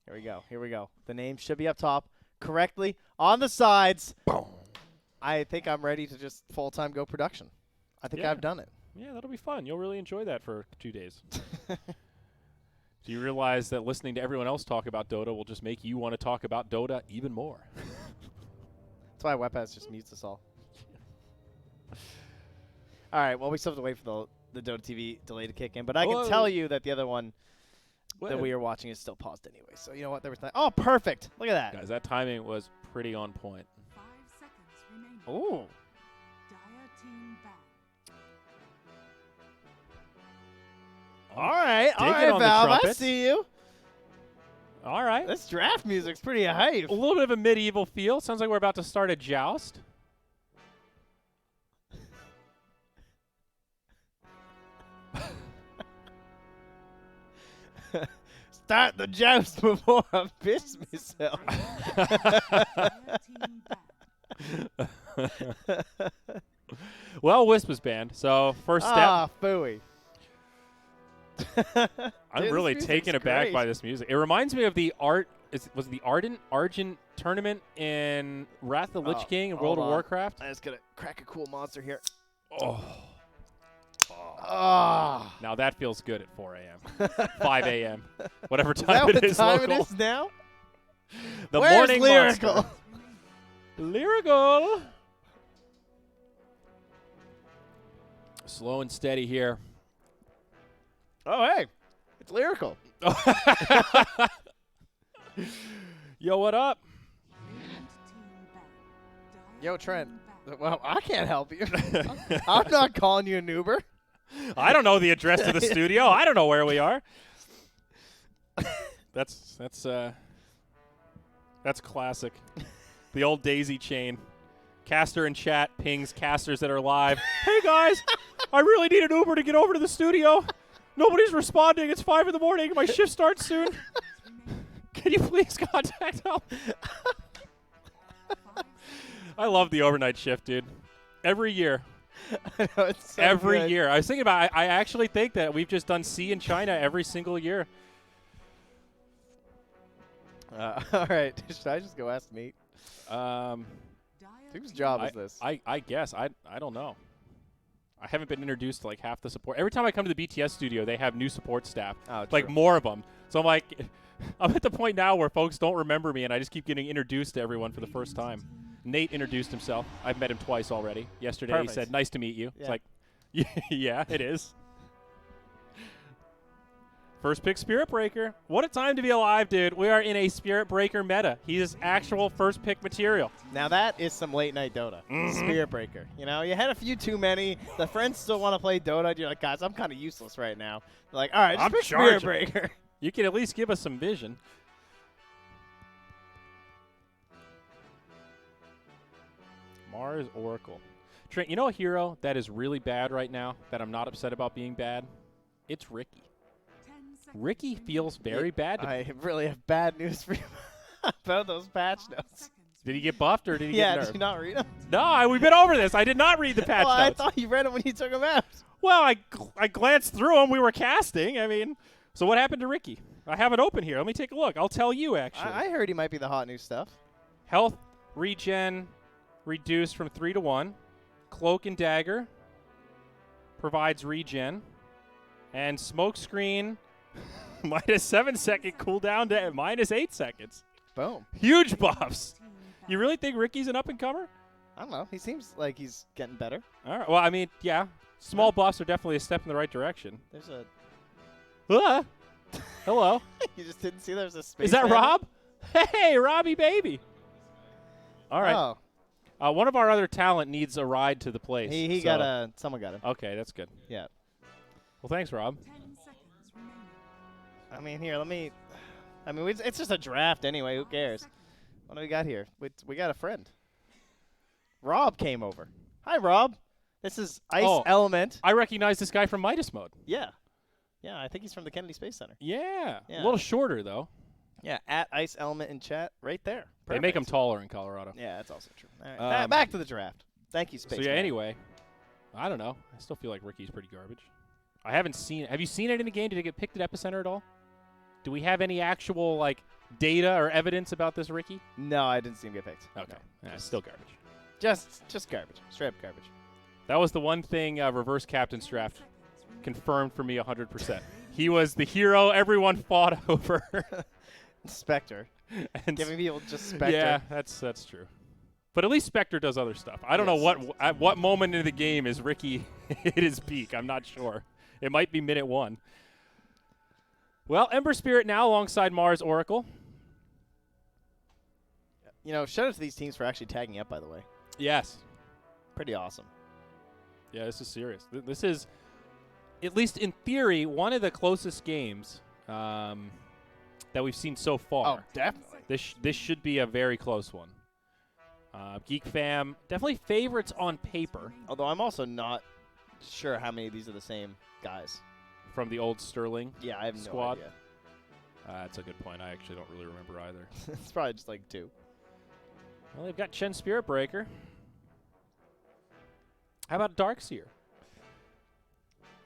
Here we go. Here we go. The name should be up top correctly on the sides. Boom. I think I'm ready to just full-time go production. I think I've done it. Yeah, that'll be fun. You'll really enjoy that for 2 days. Do you realize that listening to everyone else talk about Dota will just make you want to talk about Dota even more? That's why Webpass just mutes us all. All right, well, we still have to wait for the Dota TV delay to kick in, but I can tell you that the other one that we are watching is still paused anyway. So you know what? There was oh, perfect. Look at that. Guys, that timing was pretty on point. 5 seconds remaining. Ooh. Dire team back. All right, on the Valve, I trumpets. see you. All right. This draft music's pretty hype. A little bit of a medieval feel. Sounds like we're about to start a joust. Start the joust before I piss myself. Dire team back. Well, Wisp was banned, so first step. Ah, phooey. I'm Dude, really this taken music's aback great. by this music. It reminds me of the was it the Argent tournament in Wrath of the Lich Oh, King and hold World of on. Warcraft? I just gotta crack a cool monster here. Oh. Ah. Now that feels good at 4 a.m. 5 a.m. Whatever Is that time what it is time local. it is now? The Where's morning Lyrical? monster. Lyrical. Slow and steady here. Oh, hey. It's Lyrical. Yo, what up? Yo, Trent. Well, I can't help you. I'm not calling you an Uber. I don't know the address to the studio. I don't know where we are. That's classic. The old daisy chain. Caster in chat pings casters that are live. Hey guys, I really need an Uber to get over to the studio. Nobody's responding. It's 5 in the morning. My shift starts soon. Can you please contact help? I love the overnight shift, dude. Every year. I know, it's so Every good. year. I was thinking about I actually think that we've just done C in China every single year. All right. Should I just go ask Nate? Whose job is this? I guess. I don't know. I haven't been introduced to like half the support. Every time I come to the BTS studio, they have new support staff. Oh, Like true. more of them. So I'm like, I'm at the point now where folks don't remember me and I just keep getting introduced to everyone for the first time. Nate introduced himself. I've met him twice already. Yesterday Perfect. he said, "Nice to meet you." Yeah. It's like, yeah, it is. First pick Spirit Breaker. What a time to be alive, dude. We are in a Spirit Breaker meta. He is actual first pick material. Now that is some late night Dota. Spirit Breaker. You know, you had a few too many. The friends still want to play Dota. And you're like, guys, I'm kind of useless right now. They're like, all right, just I'm pick Spirit charging. Breaker. You can at least give us some vision. Mars Oracle. Trent, you know a hero that is really bad right now that I'm not upset about being bad? It's Ricky. Ricky feels very bad to me. I really have bad news for you about those patch notes. Did he get buffed or did he Yeah, get did you nerfed? not read them? No, we've been over this. I did not read the patch Well, I notes. thought you read them when you took them out. Well, I glanced through them. We were casting. I mean, so what happened to Ricky? I have it open here. Let me take a look. I'll tell you, actually. I heard he might be the hot new stuff. Health regen reduced from 3 to 1. Cloak and Dagger provides regen. And Smokescreen minus 7-second cooldown to minus 8 seconds. Boom. Huge buffs. You really think Ricky's an up-and-comer? I don't know. He seems like he's getting better. All right. Well, I mean, yeah. Small buffs are definitely a step in the right direction. There's a... Ah. Hello. You just didn't see there's a space. Is that handle? Rob? Hey, Robbie baby. All right. Oh, One of our other talent needs a ride to the place. he so- got a... Someone got him. Okay, that's good. Yeah. Well, thanks, Rob. 10 seconds remaining. I mean, here, let me... I mean, it's just a draft anyway. Who cares? What do we got here? We got a friend. Rob came over. Hi, Rob. This is Ice Oh. Element. I recognize this guy from Midas Mode. Yeah. Yeah, I think he's from the Kennedy Space Center. Yeah. Yeah. A little shorter, though. Yeah, at Ice Element in chat, right there. They make him Perfect. taller in Colorado. Yeah, that's also true. All right, Um, back to the draft. Thank you, Space So, yeah, Man. anyway. I don't know. I still feel like Ricky's pretty garbage. I haven't seen it. Have you seen it in the game? Did it get picked at Epicenter at all? Do we have any actual, like, data or evidence about this Ricky? No, I didn't see him get picked. Okay. No. Yeah, still garbage. Just garbage. Straight up garbage. That was the one thing reverse captain's draft confirmed for me 100%. He was the hero everyone fought over. Spectre. And Giving people just Spectre. yeah, that's true. But at least Spectre does other stuff. I don't know at what moment in the game is Ricky hit his peak. I'm not sure. It might be minute 1. Well, Ember Spirit now alongside Mars Oracle. You know, shout out to these teams for actually tagging up, by the way. Yes. Pretty awesome. Yeah, this is serious. This is, at least in theory, one of the closest games that we've seen so far. Oh, definitely. This should be a very close one. Geek Fam, definitely favorites on paper Although I'm also not sure how many of these are the same guys. from the old Sterling. Yeah, I have Squad. no idea. That's a good point. I actually don't really remember either. It's probably just like 2. Well, they've got Chen Spirit Breaker. How about Darkseer?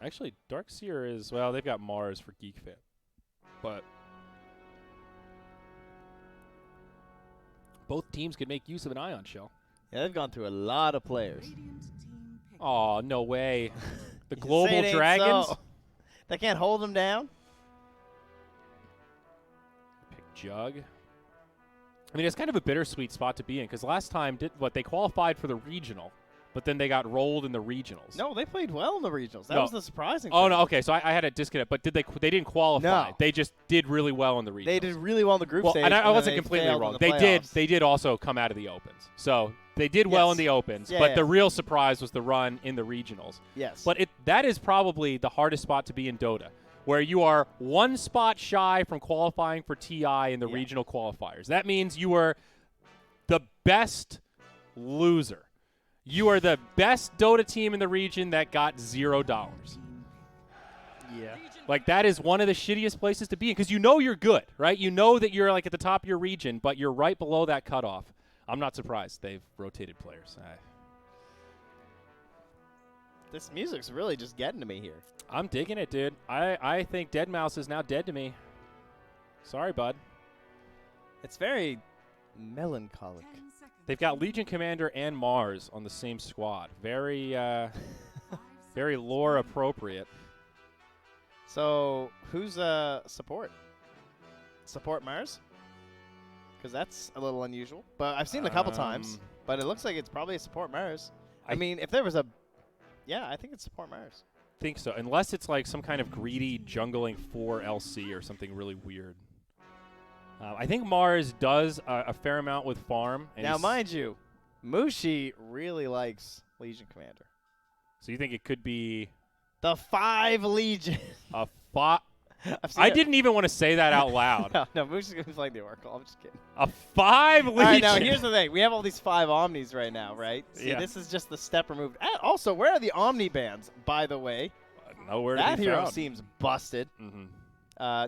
Actually, Darkseer is, well, they've got Mars for Geek Fam. But both teams could make use of an Ion Shell. Yeah, they've gone through a lot of players. Radiant team pick. Oh, no way. The You Global say it ain't Dragons? so. They can't hold them down? Pick Jug. I mean, it's kind of a bittersweet spot to be in because last time, they qualified for the regional, but then they got rolled in the regionals. No, they played well in the regionals. That No. was the surprising Oh, thing. no, okay, so I had a disconnect, but they didn't qualify. No. They just did really well in the regionals. They did really well in the group well, stage. and I then wasn't they completely failed in wrong. the They did playoffs. also come out of the opens. So they did well in Yes. the opens, Yeah, but yeah. the real surprise was the run in the regionals. Yes. But that is probably the hardest spot to be in Dota, where you are one spot shy from qualifying for TI in the Yeah. regional qualifiers. That means you are the best loser. You are the best Dota team in the region that got $0. yeah. Like, that is one of the shittiest places to be in because you know you're good, right? You know that you're, like, at the top of your region, but you're right below that cutoff. I'm not surprised they've rotated players. This music's really just getting to me here. I'm digging it, dude. I think Deadmau5 is now dead to me. Sorry, bud. It's very melancholic. 10 seconds. They've got Legion Commander and Mars on the same squad. Very, 5 very seconds lore remaining. appropriate. So, who's support? Support Mars? Because that's a little unusual. But I've seen it a couple times. But it looks like it's probably a support Mars. I I- mean, if there was a... Yeah, I think it's support Mars. Think so, unless it's like some kind of greedy jungling for LC or something really weird. I think Mars does a fair amount with farm. And Now, he's- mind you, Mushi really likes Legion Commander. So you think it could be The 5 Legion. a five? I've seen I it. didn't even want to say that out loud. No, Mushi's going to be playing the Oracle. I'm just kidding. A 5 Legion. All right, now here's the thing. We have all these 5 Omnis right now, right? See, Yeah. this is just the step removed. Also, where are the Omni bands, by the way? Nowhere to That be hero found. seems busted. Mhm.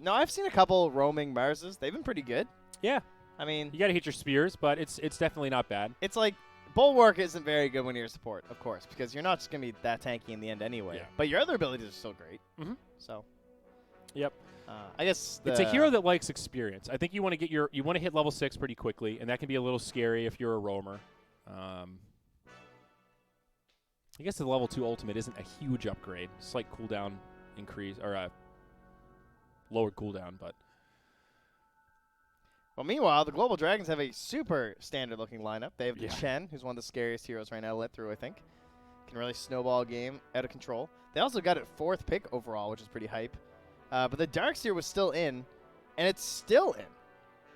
No, I've seen a couple roaming Marses. They've been pretty good. Yeah, I mean, you got to hit your spears, but it's definitely not bad. it's like Bulwark isn't very good when you're a support, of course, because you're not just going to be that tanky in the end anyway. Yeah. But your other abilities are still great. Mhm. So, Yep. I guess It's a hero that likes experience. I think you want to hit level 6 pretty quickly, and that can be a little scary if you're a roamer. I guess the level 2 ultimate isn't a huge upgrade. Slight cooldown increase or a lower cooldown, but Well, meanwhile, the Global Dragons have a super standard-looking lineup. They have the Yeah. Chen, who's one of the scariest heroes right now, let through, I think. Can really snowball a game out of control. They also got it 4th pick overall, which is pretty hype. But the Darkseer was still in, and it's still in.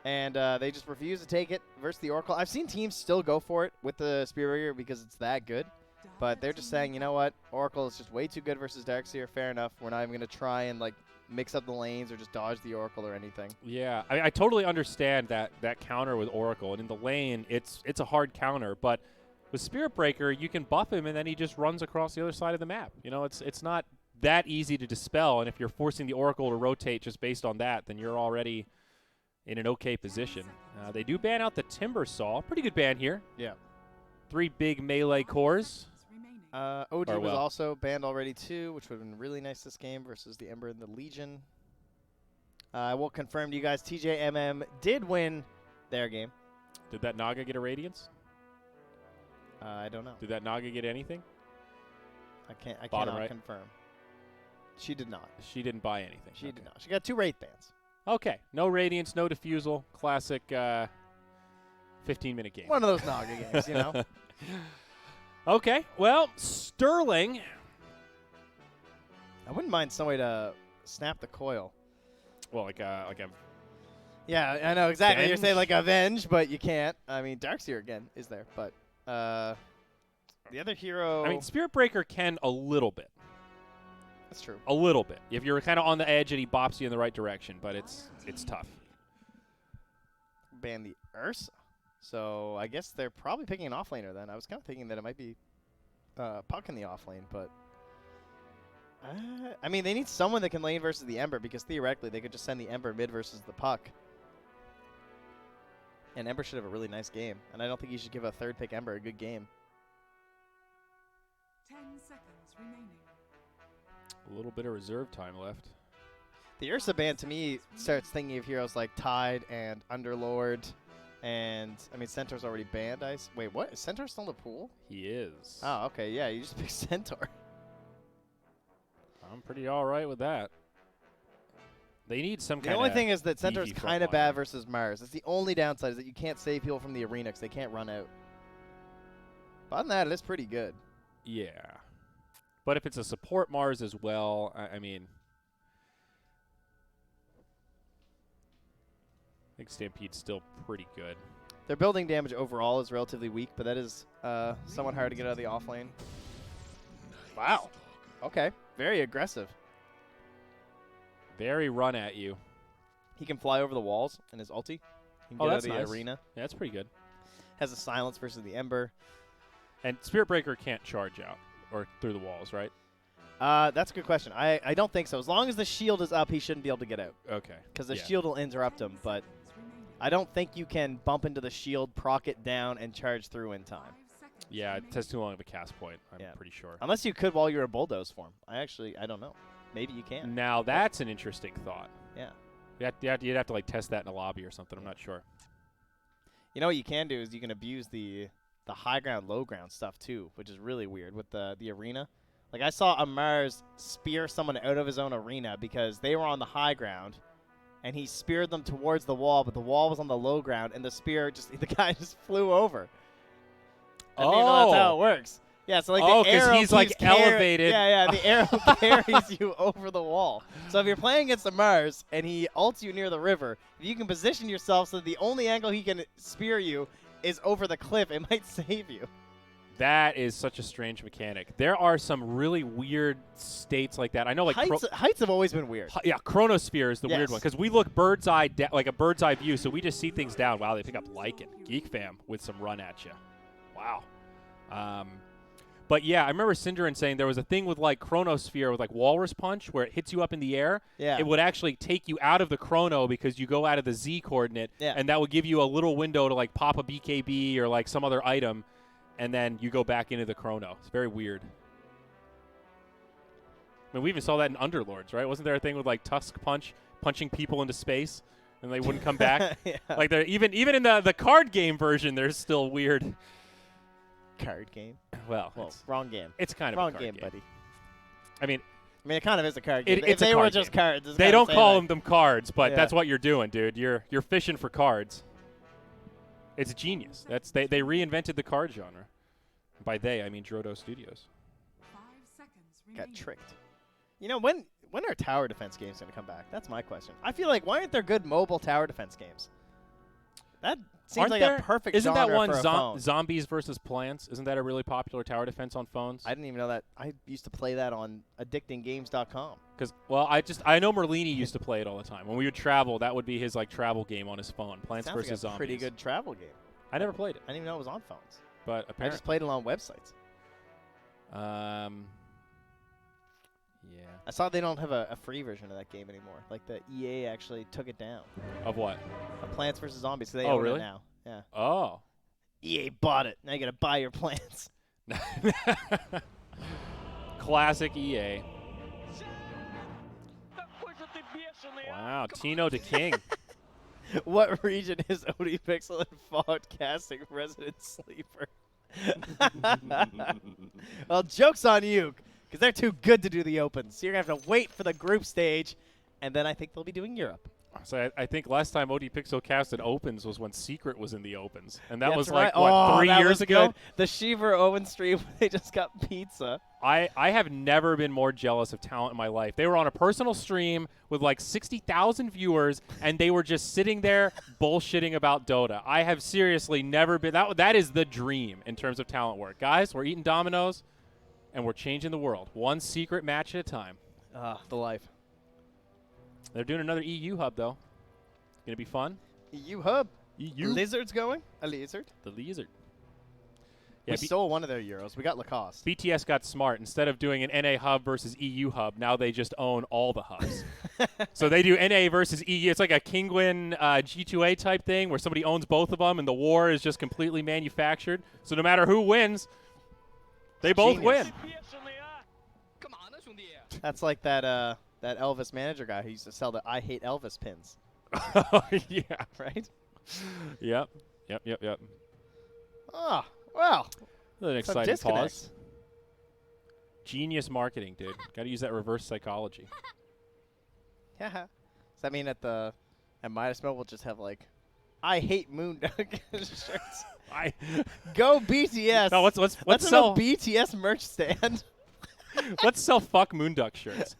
And they just refuse to take it versus the Oracle. I've seen teams still go for it with the Spear because it's that good. But they're just saying, you know what? Oracle is just way too good versus Darkseer. Fair enough. We're not even going to try and, like, mix up the lanes or just dodge the Oracle or anything. yeah, I totally understand that counter with Oracle, and in the lane, it's a hard counter, but with Spirit Breaker, you can buff him, and then he just runs across the other side of the map. You know, it's not that easy to dispel, and if you're forcing the Oracle to rotate just based on that, then you're already in an okay position. They do ban out the Timber Saw. Pretty good ban here. Yeah. 3 big melee cores. remaining. OG Or was well. also banned already too, which would have been really nice this game versus the Ember and the Legion. I will confirm to you guys, TJMM did win their game. Did that Naga get a Radiance? I don't know. Did that Naga get anything? I Bottom cannot right. confirm. She did not. She didn't buy anything. She Okay. did not. She got 2 Wraith Bands. Okay. No Radiance, no Diffusal. Classic 15-minute game. One of those Naga games, you know. Okay. Well, Sterling. I wouldn't mind some way to snap the coil. Well, like a Yeah, I know exactly. You're Avenge? saying like Avenge, but you can't. I mean, Darkseer again is there, but the other hero. I mean, Spirit Breaker can a little bit. that's true. A little bit. If you're kind of on the edge and he bops you in the right direction, but it's tough. Ban the Ursa. So I guess they're probably picking an offlaner then. I was kind of thinking that it might be Puck in the offlane, but I mean, they need someone that can lane versus the Ember because theoretically they could just send the Ember mid versus the Puck. And Ember should have a really nice game. And I don't think you should give a 3rd pick Ember a good game. 10 seconds remaining. A little bit of reserve time left. The Ursa ban to me starts thinking of heroes like Tide and Underlord. And, I mean, Centaur's already banned. Wait, what? Is Centaur still in the pool? He is. Oh, okay. Yeah, you just pick Centaur. I'm pretty all right with that. They need some The kind of. only thing is that Centaur's beefy kind of frontliner. bad versus Mars. That's the only downside is that you can't save people from the arena because they can't run out. But other than that, it is pretty good. Yeah. But if it's a support Mars as well, I mean. I think Stampede's still pretty good. Their building damage overall is relatively weak, but that is somewhat hard to get out of the offlane. Wow. Okay. Very aggressive. Very run at you. He can fly over the walls in his ulti. He can Oh, get out that's of the nice. arena. Yeah, that's pretty good. Has a silence versus the Ember. And Spirit Breaker can't charge out or through the walls, right? That's a good question. I don't think so. As long as the shield is up, he shouldn't be able to get out. Okay. Because the Yeah. shield will interrupt him, but I don't think you can bump into the shield, proc it down, and charge through in time. 5 seconds Yeah, it remaining. has too long of a cast point, I'm Yeah. pretty sure. Unless you could while you're a bulldoze form. I don't know. Maybe you can. Now, that's an interesting thought. Yeah. You'd have to like test that in a lobby or something. I'm not sure. You know what you can do is you can abuse the high ground, low ground stuff too, which is really weird with the arena. Like I saw a Mars spear someone out of his own arena because they were on the high ground, and he speared them towards the wall, but the wall was on the low ground, and the guy just flew over. I didn't even know that's how it works. Yeah, so like Oh, the 'cause arrow he's, like, keeps elevated. Yeah, the arrow carries you over the wall. So if you're playing against a Mars and he ults you near the river, if you can position yourself so that the only angle he can spear you is over the cliff, it might save you. That is such a strange mechanic. There are some really weird states like that. I know, like Heights have always been weird. yeah, Chronosphere is the weird Yes. one because we look bird's eye, like a bird's eye view, so we just see things down. Wow, they pick up Lycan, Geek Fam with some run at you. Wow. But yeah, I remember Synderin saying there was a thing with like Chronosphere with like Walrus Punch where it hits you up in the air. Yeah. It would actually take you out of the chrono because you go out of the Z coordinate, Yeah. and that would give you a little window to like pop a BKB or like some other item, and then you go back into the chrono. It's very weird. I mean, we even saw that in Underlords, right? Wasn't there a thing with like Tusk Punch punching people into space and they wouldn't come back? Yeah. Like they're even in the card game version, there's still weird. Card game. Well, Well, wrong game. it's kind of Wrong a card game, game, buddy. I mean, I mean, it kind of is a card game. It- If it's a they were card just game. cards, it's they kinda don't say call that. them cards, but Yeah. that's what you're doing, dude. You're fishing for cards. It's genius. They reinvented the card genre. By they, I mean Drodo Studios. 5 seconds Got remaining. tricked. You know, when are tower defense games going to come back? That's my question. I feel like, why aren't there good mobile tower defense games? That seems Aren't like there? a perfect Isn't that genre one for a phone. Zombies versus Plants? Isn't that a really popular tower defense on phones? I didn't even know that. I used to play that on addictinggames.com. Because I know Merlini used to play it all the time. When we would travel, that would be his like travel game on his phone. Plants Sounds versus like a Zombies. pretty good travel game. I never played it, I didn't even know it was on phones. but I apparently, just played it on websites. yeah. I saw they don't have a free version of that game anymore. Like the EA actually took it down. Of what? Plants vs Zombies. So they Oh, own really? it now. Yeah. Oh. EA bought it. Now you got to buy your plants. Classic EA. Wow, Tino to King. What region is OD Pixel and Fog casting resident sleeper? Well, joke's on you, because they're too good to do the Opens. So you're going to have to wait for the group stage, and then I think they'll be doing Europe. So I think last time OD Pixel casted Opens was when Secret was in the Opens. And that That's was right. like, what, 3 that years was ago? good. The Shiver Owen stream, they just got pizza. I have never been more jealous of talent in my life. They were on a personal stream with like 60,000 viewers, and they were just sitting there bullshitting about Dota. I have seriously never been. That is the dream in terms of talent work. Guys, we're eating Dominoes, and we're changing the world. One secret match at a time. The life. They're doing another EU hub, though. Going to be fun. EU hub. EU. Lizard's going? A lizard? The Lizard. We stole one of their Euros. We got Lacoste. BTS got smart. Instead of doing an NA hub versus EU hub, now they just own all the hubs. So they do NA versus EU. It's like a Kingwin G2A type thing where somebody owns both of them, and the war is just completely manufactured. So no matter who wins, they both win. That's like that Elvis manager guy who used to sell the I Hate Elvis pins. Yeah. Right? Yep. Oh, well. An Some exciting disconnect. pause. Genius marketing, dude. Got to use that reverse psychology. Yeah. Does that mean at Midas Mill we'll just have like, I hate Moondog shirts? Go BTS. No, let's Let's sell BTS merch stand. let's sell fuck Moonduck shirts.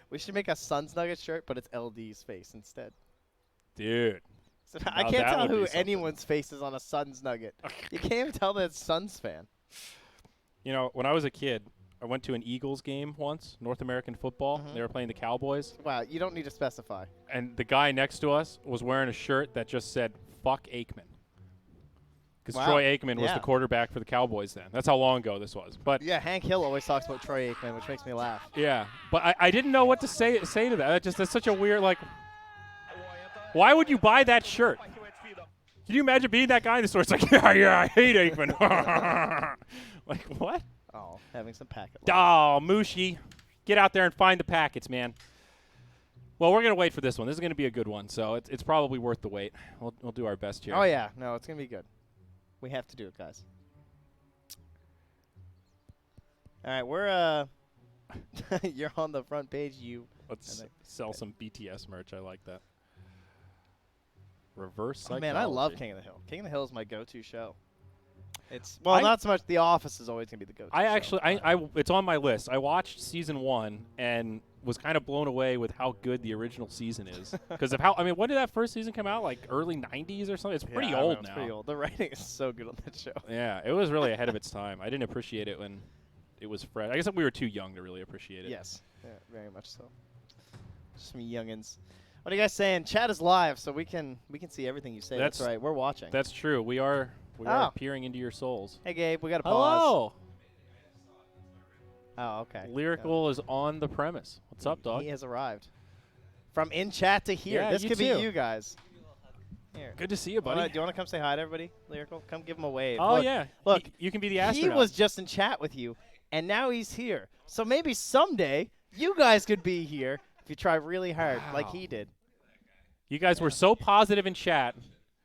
We should make a Suns Nugget shirt, but it's LD's face instead. Dude. So I Now can't that tell would be who something. anyone's face is on a Suns Nugget. You can't even tell that it's Suns fan. You know, when I was a kid, I went to an Eagles game once, North American football. Mhm. They were playing the Cowboys. Wow, you don't need to specify. And the guy next to us was wearing a shirt that just said, fuck Aikman. Because Wow. Troy Aikman was Yeah. the quarterback for the Cowboys then. That's how long ago this was. But Yeah, Hank Hill always talks about Troy Aikman, which makes me laugh. yeah, but I didn't know what to say to that. That's such a weird, like, why would you buy that shirt? Can you imagine being that guy in the store? It's like, yeah, I hate Aikman. Like, what? Oh, having some packet. Oh, Mushi. Get out there and find the packets, man. Well, we're going to wait for this one. This is going to be a good one, so it's probably worth the wait. We'll do our best here. Oh, yeah. No, it's going to be good. We have to do it, guys. All right, we're you're on the front page. Let's sell some BTS merch. I like that. Reverse Oh, psychology. man, I love King of the Hill. King of the Hill is my go-to show. It's not so much. The Office is always going to be the go-to. I show, actually, but it's on my list. I watched season 1 and was kind of blown away with how good the original season is. Because of how, I mean, when did that first season come out? Like early 90s or something? It's pretty Yeah, I know, old it's now. pretty old. The writing is so good on that show. Yeah, it was really ahead of its time. I didn't appreciate it when it was fresh. I guess we were too young to really appreciate it. Yes, yeah, very much so. Just some youngins. What are you guys saying? Chat is live, so we can see everything you say. That's right. We're watching. That's true. We are peering into your souls. Hey, Gabe, we got to pause. Hello. Oh, okay. Lyrical is on the premise. What's up, dog? He has arrived. From in chat to here. Yeah, this you could too. be you guys. Here. Good to see you, buddy. Do you want to come say hi to everybody, Lyrical? Come give him a wave. Oh, Look, yeah. Look, you can be the he astronaut. was just in chat with you, and now he's here. So maybe someday you guys could be here if you try really hard, like he did. You guys were so positive in chat.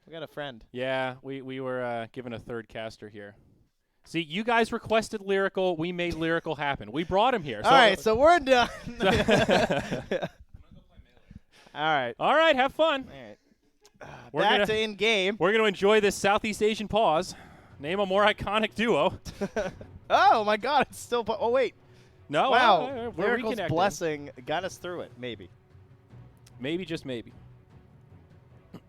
We got a friend. Yeah, we were given a third caster here. See, you guys requested Lyrical. We made Lyrical happen. We brought him here. All right, so we're done. All right. All right, have fun. All right. We're Back gonna- to in-game. We're going to enjoy this Southeast Asian pause. Name a more iconic duo. Oh, my God. It's still... Oh, wait. No, Wow. we're Lyrical's reconnecting. blessing got us through it, maybe. Maybe, just maybe.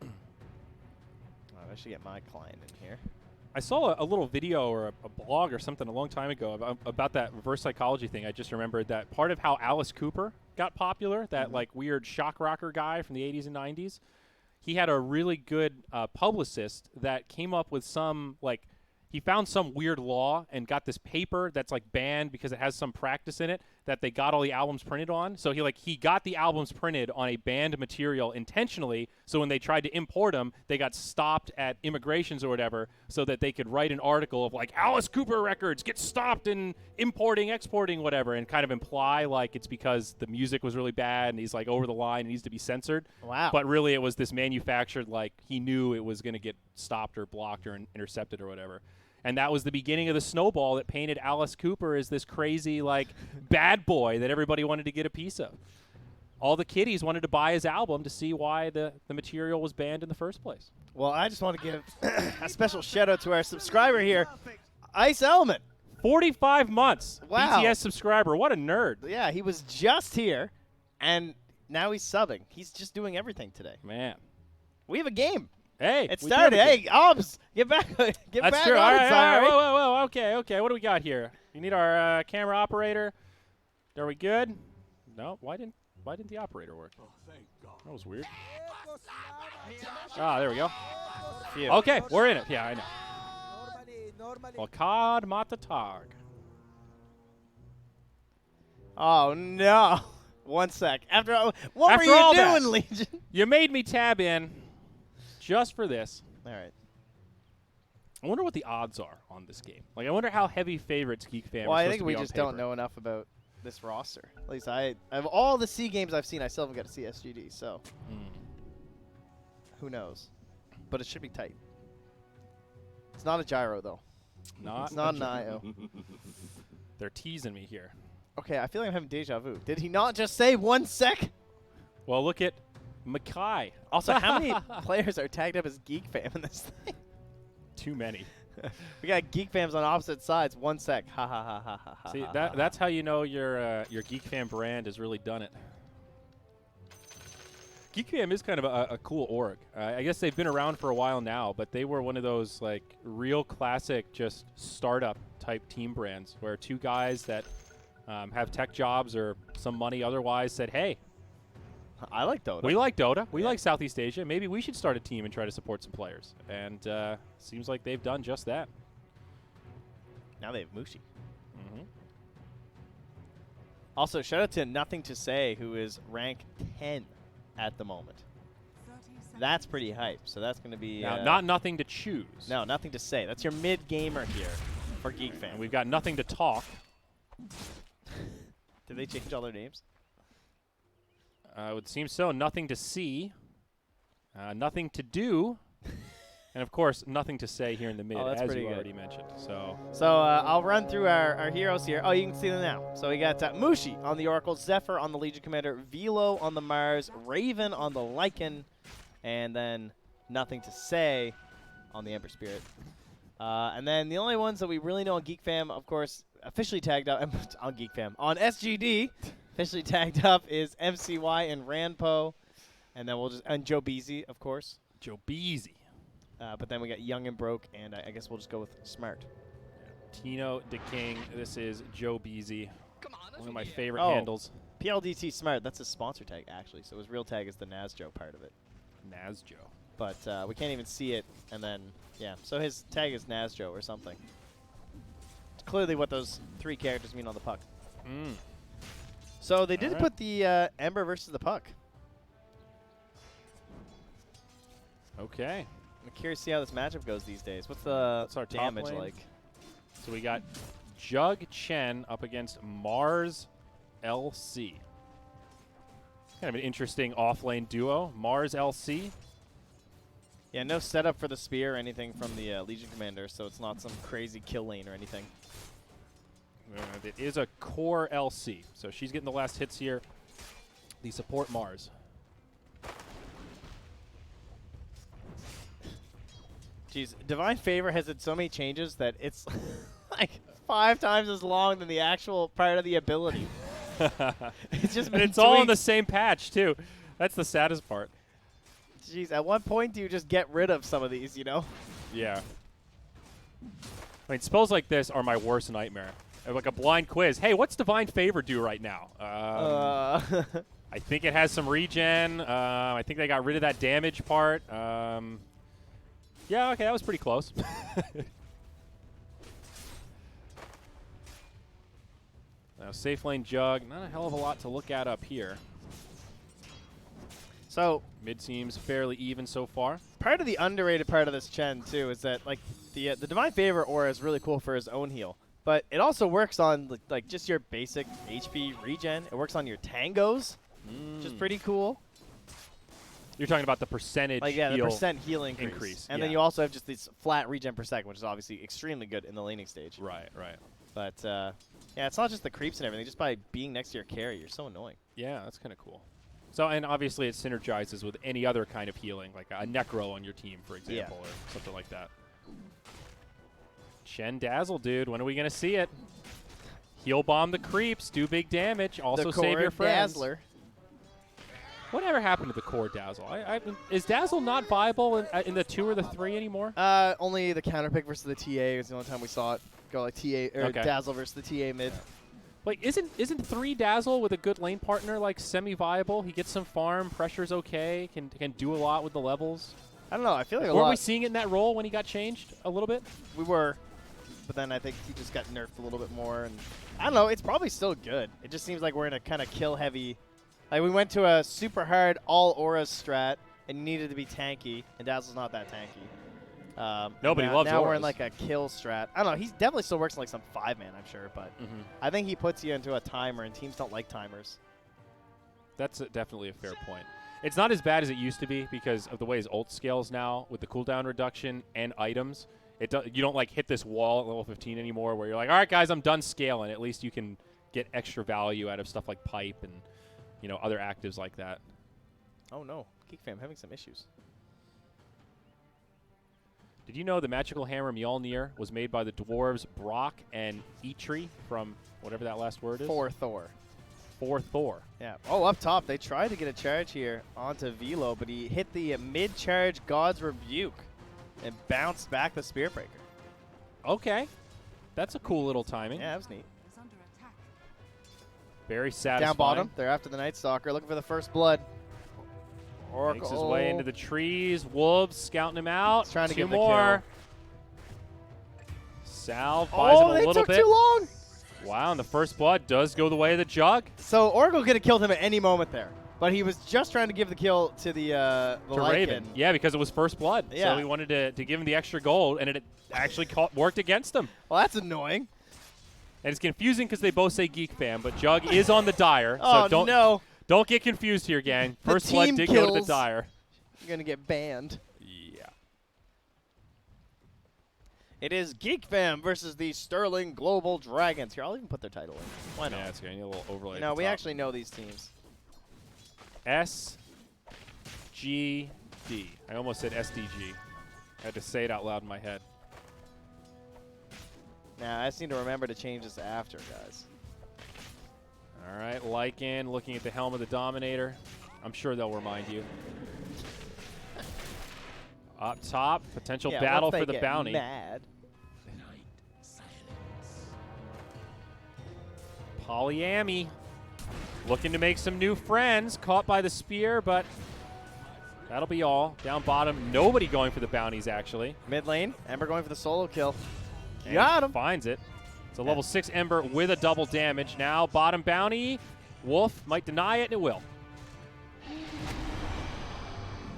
I should get my client in here. I saw a little video or a blog or something a long time ago about that reverse psychology thing. I just remembered that part of how Alice Cooper got popular, that like weird shock rocker guy from the 80s and 90s, he had a really good publicist that came up with some, like, he found some weird law and got this paper that's like banned because it has some practice in it that they got all the albums printed on. So he got the albums printed on a banned material intentionally. So when they tried to import them, they got stopped at immigrations or whatever, so that they could write an article of like Alice Cooper records get stopped in importing, exporting, whatever, and kind of imply like it's because the music was really bad and he's like over the line and needs to be censored. Wow. But really, it was this manufactured like he knew it was going to get stopped or blocked or intercepted or whatever. And that was the beginning of the snowball that painted Alice Cooper as this crazy, like, bad boy that everybody wanted to get a piece of. All the kiddies wanted to buy his album to see why the material was banned in the first place. Well, I just want to give a special shout-out to our subscriber here, Ice Element. 45 months. Wow. BTS subscriber. What a nerd. Yeah, he was just here, and now he's subbing. He's just doing everything today. Man. We have a game. Hey. It we do started. have a Hey, game. Obbs, get back. Get That's back true. on All it, right, sorry. whoa. Okay. What do we got here? You need our camera operator. Are we good? No. Why didn't the operator work? Oh, thank God. That was weird. Ah, there we go. Phew. Okay, we're in it. Yeah, I know. Walkad Matatag. Oh, no. 1 sec. What were After you all doing, that. Legion? You made me tab in just for this. All right. I wonder what the odds are on this game. Like, I wonder how heavy favorites Geek Fam Well, are I supposed think to we be on just don't paper. know enough about this roster. At least of all the C games I've seen, I still haven't got to see SGD, so who knows? But it should be tight. It's not a gyro, though. It's not an IO. They're teasing me here. Okay, I feel like I'm having deja vu. Did he not just say 1 sec? Well, look at Mackay. Also, how many players are tagged up as Geek Fam in this thing? Too many. We got Geek Fams on opposite sides. 1 sec. Ha ha ha ha ha ha. See, ha, that's how you know your Geek Fam brand has really done it. Geek Fam is kind of a cool org. I guess they've been around for a while now, but they were one of those like real classic just startup type team brands where two guys that have tech jobs or some money otherwise said, hey, I like Dota. we like Dota. We like Southeast Asia. Maybe we should start a team and try to support some players. And seems like they've done just that. Now they have Mushi. Mm-hmm. Also, shout out to Nothing to Say, who is rank 10 at the moment. 30 seconds. That's pretty hype. So that's going to be Now, not nothing to choose. no, Nothing to Say. That's your mid gamer here for Geek Fam. And we've got nothing to talk. Did they change all their names? It would seem so. Nothing to see. Nothing to do. And, of course, nothing to say here in the mid, Oh, that's as pretty you good. already mentioned. So, I'll run through our heroes here. Oh, you can see them now. So we got Mushi on the Oracle, Zephyr on the Legion Commander, Velo on the Mars, Raven on the Lycan, and then Nothing to Say on the Ember Spirit. And then the only ones that we really know on Geek Fam, of course, officially tagged up on Geek Fam. On SGD, officially tagged up is MCY and Ranpo. And then and Joe Beasy, of course. Joe Beasy. But then we got Young and Broke, and I guess we'll just go with Smart. Tino DeKing. This is Joe Beasy. One of my favorite Oh. handles. PLDT Smart, that's his sponsor tag, actually. So his real tag is the NazJoe part of it. NazJoe. But we can't even see it. And then, yeah. So his tag is NazJoe or something. It's clearly what those 3 characters mean on the puck. Mm. So they did Alright. put the Ember versus the puck. Okay. I'm curious to see how this matchup goes these days. What's the What's our top damage lane? like? So we got Jug Chen up against Mars LC. Kind of an interesting off-lane duo. Mars LC. Yeah, no setup for the spear or anything from the Legion Commander, so it's not some crazy kill lane or anything. It is a core LC. So she's getting the last hits here. The support Mars. Jeez, Divine Favor has had so many changes that it's like 5 times as long than the actual part of the ability. It's just And been it's all in the tweaked. same patch, too. That's the saddest part. Jeez, at what point do you just get rid of some of these, you know? Yeah. I mean, spells like this are my worst nightmare. Like a blind quiz. Hey, what's Divine Favor do right now? I think it has some regen. I think they got rid of that damage part. Yeah, okay, that was pretty close. Now, safe lane Jug, not a hell of a lot to look at up here. So Mid seems fairly even so far. part of the underrated part of this Chen too is that like the Divine Favor aura is really cool for his own heal, but it also works on like just your basic HP regen. It works on your tangos, which is pretty cool. You're talking about the percentage Like yeah, the heal percent heal increase. And then yeah. you also have just this flat regen per second, which is obviously extremely good in the laning stage. Right. But yeah, it's not just the creeps and everything. Just by being next to your carry, you're so annoying. Yeah, that's kind of cool. So, and obviously it synergizes with any other kind of healing, like a Necro on your team, for example, or something like that. Chen Dazzle, dude. When are we going to see it? Heal bomb the creeps, do big damage, also the save your friends. Dazzler. Whatever happened to the core Dazzle? Is Dazzle not viable in the 2 or the 3 anymore? Only the counter pick versus the TA was the only time we saw it go like TA or Okay. Dazzle versus the TA mid. Like, isn't 3 Dazzle with a good lane partner like semi-viable? He gets some farm, pressure's okay, can do a lot with the levels. I don't know. I feel like Were we seeing it in that role when he got changed a little bit? we were, but then I think he just got nerfed a little bit more. And I don't know. It's probably still good. It just seems like we're in a kind of kill heavy. Like we went to a super hard all auras strat and needed to be tanky, and Dazzle's not that tanky. Nobody now, loves Now we're auras. in like a kill strat. I don't know. He definitely still works in like some 5-man, I'm sure, but I think he puts you into a timer, and teams don't like timers. That's definitely a fair point. It's not as bad as it used to be because of the way his ult scales now with the cooldown reduction and items. You don't like hit this wall at level 15 anymore where you're like, all right, guys, I'm done scaling. At least you can get extra value out of stuff like pipe and other actives like that. Oh no, Geek fam having some issues. Did you know the magical hammer Mjolnir was made by the dwarves Brock and Eitri from whatever that last word is? For Thor. For Thor. Yeah. Oh, up top, they tried to get a charge here onto Velo, but he hit the mid-charge God's Rebuke and bounced back the Spear Breaker. Okay. That's a cool little timing. Yeah, that was neat. Is under attack. Very satisfying. Down bottom, they're after the Night Stalker, looking for the first blood. Oracle. Makes his way into the trees. Wolves scouting him out. He's trying to Two get the more. Salve buys him a they little took bit. too long. Wow, and the first blood does go the way of the Jug. So Oracle could have killed him at any moment there, but he was just trying to give the kill to the To Raven. Yeah, because it was first blood. Yeah. So he wanted to give him the extra gold, and it actually worked against him. Well, that's annoying. And it's confusing because they both say Geek Fam, but Jug is on the Dire. Oh, so no. Don't get confused here, gang. The First blood team did go to the kills. Dire. You're going to get banned. Yeah. It is Geek Fam versus the Sterling Global Dragons. Here, I'll even put their title in. Why not? Yeah, it's going to need a little overlay. No, we actually know these teams. SGD. I almost said SDG. I had to say it out loud in my head. Now, I just need to remember to change this after, guys. All right, Lycan looking at the helm of the Dominator. I'm sure they'll remind you. Up top, potential Yeah, battle once they for the get bounty. Mad. Polyami looking to make some new friends. Caught by the spear, but that'll be all. Down bottom, nobody going for the bounties, actually. Mid lane, Ember going for the solo kill. And Got him. Finds it. It's a level 6 Ember with a double damage. Now bottom bounty. Wolf might deny it, and it will.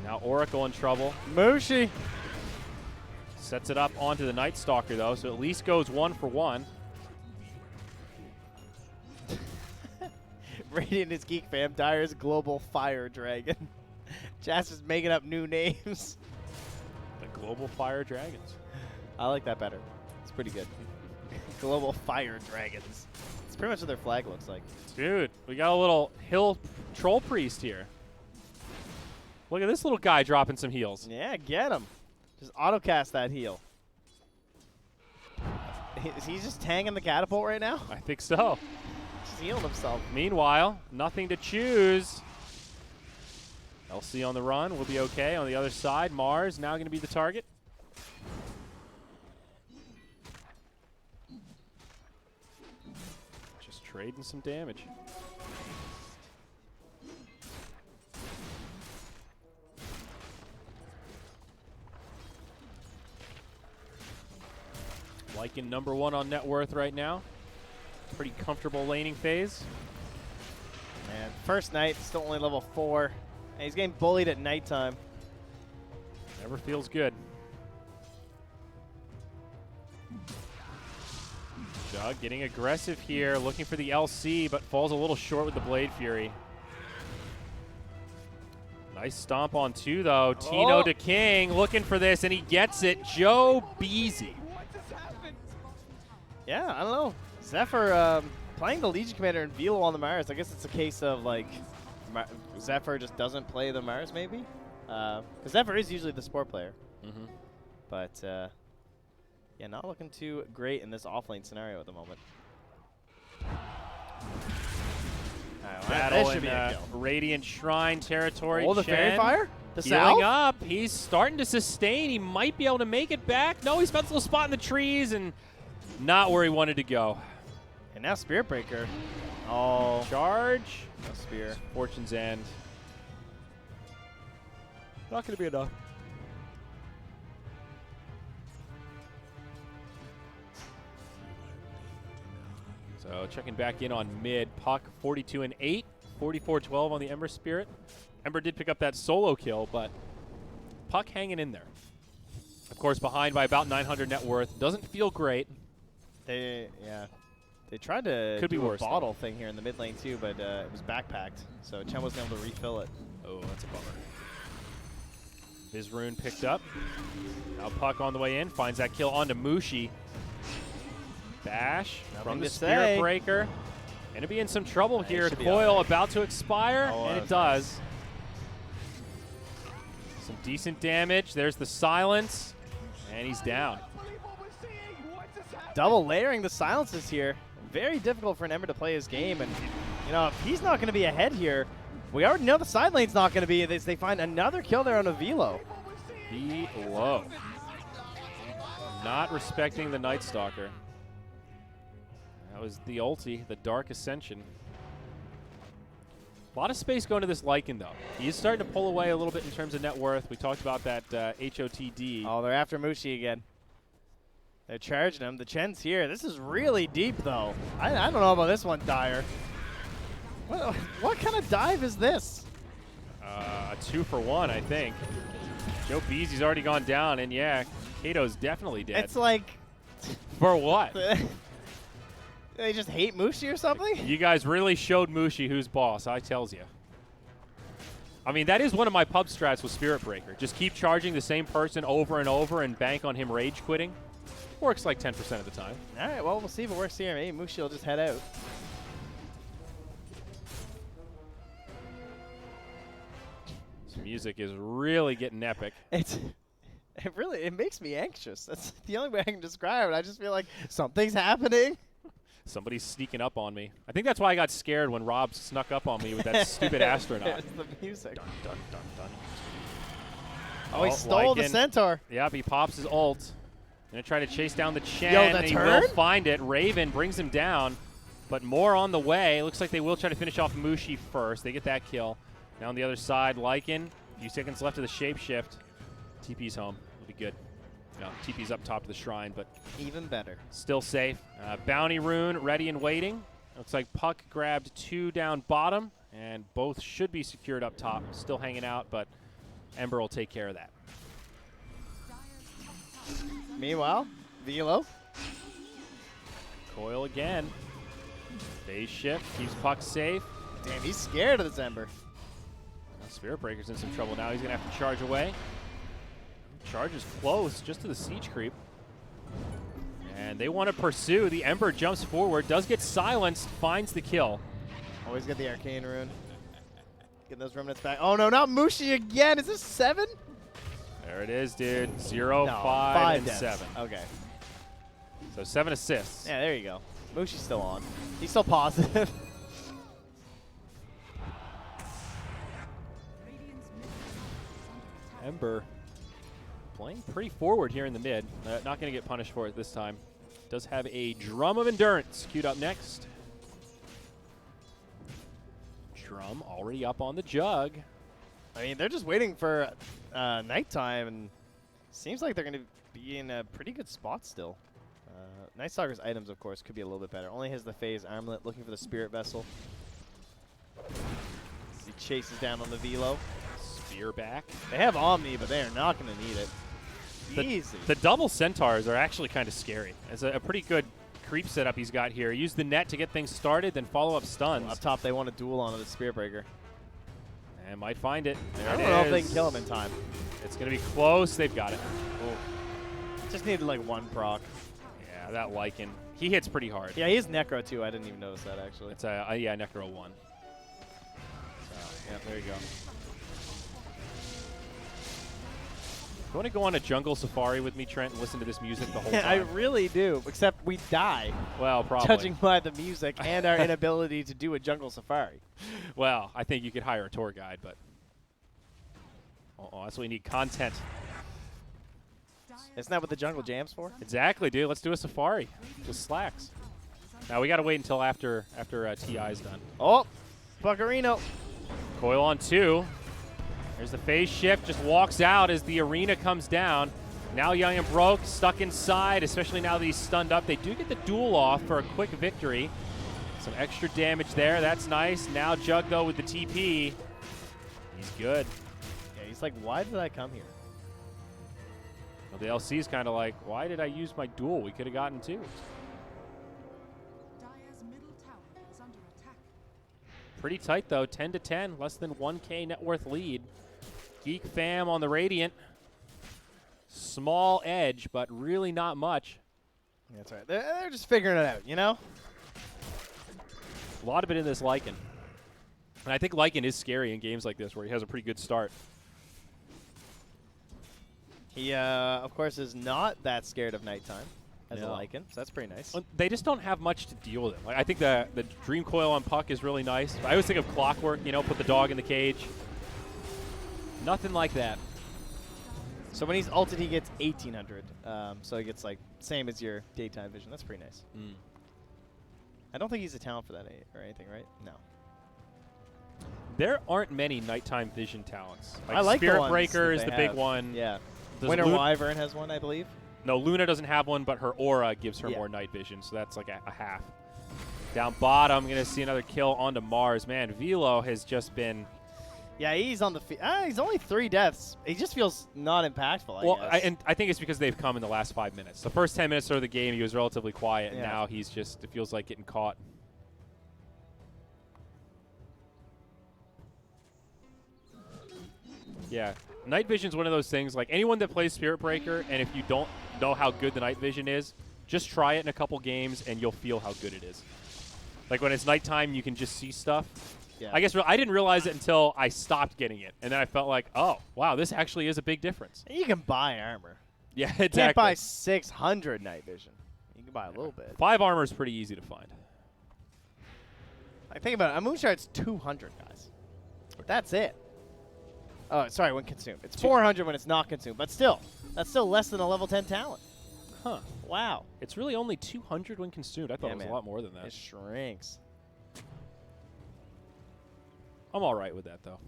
Now Oracle in trouble. Mushi. Sets it up onto the Night Stalker, though, so at least goes 1 for 1. Radiant is Geek Fam. Dire's Global Fire Dragon. Jas is making up new names. The Global Fire Dragons. I like that better. It's pretty good. Global Fire Dragons. It's pretty much what their flag looks like. Dude, we got a little hill troll priest here. Look at this little guy dropping some heals. Yeah, get him. Just auto-cast that heal. Is he just tagging the catapult right now? I think so. Just healing himself. Meanwhile, nothing to choose. LC on the run will be okay. On the other side, Mars now going to be the target. Just trading some damage. Lycan #1 on net worth right now. pretty comfortable laning phase. And first night, still only level 4. And he's getting bullied at nighttime. Never feels good. Jug getting aggressive here, looking for the LC, but falls a little short with the Blade Fury. Nice stomp on 2, though. Tino to King looking for this, and he gets it. Joe Beasy. Yeah, I don't know. Zephyr playing the Legion Commander and Velo on the Mars. I guess it's a case of, like, Zephyr just doesn't play the Mars, maybe? Because Zephyr is usually the support player. Mm-hmm. But, yeah, not looking too great in this offlane scenario at the moment. Battle that should in be a kill. Radiant Shrine territory. Oh, the Fairy Chen Fire? The healing Salve? up. He's starting to sustain. He might be able to make it back. No, he's found a little spot in the trees and not where he wanted to go. And now Spirit Breaker. Oh. Charge. No spear. Fortune's End. Not going to be enough. So checking back in on mid. Puck 42 and 8, 44-12 on the Ember Spirit. Ember did pick up that solo kill, but Puck hanging in there. Of course, behind by about 900 net worth. Doesn't feel great. They tried to Could be do worse, a bottle thing here in the mid lane too, but it was backpacked, so Chen wasn't able to refill it. Oh, that's a bummer. His rune picked up. Now Puck on the way in, finds that kill onto Mushi. Bash Nothing from the to Spirit say. Breaker. Gonna be in some trouble He here. should be Coil alright. about to expire, Oh, and that it does. Some decent damage. There's the silence, and he's down. Double layering the silences here. Very difficult for an Ember to play his game, and you know, if he's not going to be ahead here, we already know the side lane's not going to be. They find another kill there on a Velo. Be low. Not respecting the Night Stalker. That was the ulti, the Dark Ascension. A lot of space going to this Lycan, though. He is starting to pull away a little bit in terms of net worth. We talked about that HOTD. Oh, they're after Mushi again. They're charging him. The Chen's here. This is really deep, though. I don't know about this one, Dyer. What kind of dive is this? A 2-for-1, I think. Joe Beasy's already gone down, and yeah, Kato's definitely dead. It's like For what? they just hate Mushi or something? You guys really showed Mushi who's boss, I tells you. I mean, that is one of my pub strats with Spirit Breaker. Just keep charging the same person over and over and bank on him rage quitting. Works like 10% of the time. All right, well, we'll see if it works here. Maybe Mushi will just head out. This music is really getting epic. It makes me anxious. That's the only way I can describe it. I just feel like something's happening. Somebody's sneaking up on me. I think that's why I got scared when Rob snuck up on me with that stupid astronaut. It's the music. Dun, dun, dun, dun. Oh, he stole the Lycan. Centaur. Yep, he pops his ult. Gonna try to chase down the Chen, Yo, the and he turn? will find it. Raven brings him down, but more on the way. Looks like they will try to finish off Mushi first. They get that kill. Now on the other side, Lycan. A few seconds left of the shapeshift. TP's home. It'll be good. No, TP's up top of the shrine, but Even better. still safe. Bounty rune ready and waiting. Looks like Puck grabbed 2 down bottom, and both should be secured up top. Still hanging out, but Ember will take care of that. Meanwhile, Velo. Coil again. Phase shift keeps Puck safe. Damn, he's scared of this Ember. Now Spirit Breaker's in some trouble now. He's going to have to charge away. Charge is close, just to the siege creep. And they want to pursue. The Ember jumps forward, does get silenced, finds the kill. Always get the Arcane Rune. Get those remnants back. Oh, no, not Mushi again. Is this 7? There it is, dude. 0, No, 5, and deaths. 7. Okay. So 7 assists. Yeah, there you go. Mushi's still on. He's still positive. Ember playing pretty forward here in the mid. Not going to get punished for it this time. Does have a Drum of Endurance queued up next. Drum already up on the jug. I mean, they're just waiting for nighttime, and seems like they're going to be in a pretty good spot still. Night Stalker's items, of course, could be a little bit better. Only has the phase armlet, looking for the spirit vessel. He chases down on the velo. Spear back. They have Omni, but they are not going to need it. Easy. The double centaurs are actually kind of scary. It's a pretty good creep setup he's got here. Use the net to get things started, then follow up stuns. Up top, they want to duel onto the Spirit Breaker. And might find it. There I it don't know if is. they can kill him in time. It's going to be close. They've got it. Just needed like one proc. Yeah, that Lycan. He hits pretty hard. Yeah, he is Necro too. I didn't even notice that actually. It's yeah, Necro 1. So, yeah, there you go. You want to go on a jungle safari with me, Trent, and listen to this music the whole I time? really do, except we die. Well, probably. Judging by the music and our inability to do a jungle safari. Well, I think you could hire a tour guide, but that's what we need, content. Isn't that what the jungle jam's for? Exactly, dude. Let's do a safari. Just slacks. Now we got to wait until after TI's done. Oh, Buccarino. Coil on 2. There's the phase shift. Just walks out as the arena comes down. Now Young and Broke stuck inside, especially now that he's stunned up. They do get the duel off for a quick victory. Some extra damage there. That's nice. Now Jug, though, with the TP. He's good. Yeah, he's like, why did I come here? Well, the LC's kind of like, why did I use my duel? We could have gotten 2. Dire's middle tower is under attack. Pretty tight, though. 10 to 10. Less than 1K net worth lead. Geek fam on the Radiant. Small edge, but really not much. That's right. They're just figuring it out, you know? A lot of it in this Lycan. And I think Lycan is scary in games like this where he has a pretty good start. He, of course, is not that scared of nighttime as a No. Lycan, so that's pretty nice. Well, they just don't have much to deal with. Like, I think the Dream Coil on Puck is really nice. I always think of Clockwork, you know, put the dog in the cage. Nothing like that. So when he's ulted, he gets 1800. So he gets like same as your daytime vision. That's pretty nice. I don't think he's a talent for that or anything, right? No. There aren't many nighttime vision talents. Like I like the Spirit ones Breaker that is they the big have. one. Yeah. Does Winter Lu- Wyvern has one, I believe. No, Luna doesn't have one, but her aura gives her Yeah. more night vision, so that's like a half. Down bottom, going to see another kill onto Mars. Man, Velo has just been... Yeah, he's on the he's only 3 deaths. He just feels not impactful, Well, I guess. and I think it's because they've come in the last 5 minutes. The first 10 minutes of the game, he was relatively quiet, and Yeah. now he's just, it feels like getting caught. Yeah, night vision's one of those things, like anyone that plays Spirit Breaker, and if you don't know how good the night vision is, just try it in a couple games, and you'll feel how good it is. Like when it's nighttime, you can just see stuff. yeah. I guess I didn't realize it until I stopped getting it, and then I felt like, oh, wow, this actually is a big difference. You can buy armor. Yeah, You can't exactly. buy 600 night vision. You can buy a little bit. 5 armor is pretty easy to find. I think about it. A Moonshard's 200, guys. That's it. Oh, sorry, when consumed. It's 400 when it's not consumed, but still, that's still less than a level 10 talent. Huh. Wow. It's really only 200 when consumed. I thought Yeah, it was man. a lot more than that. It shrinks. I'm all right with that, though.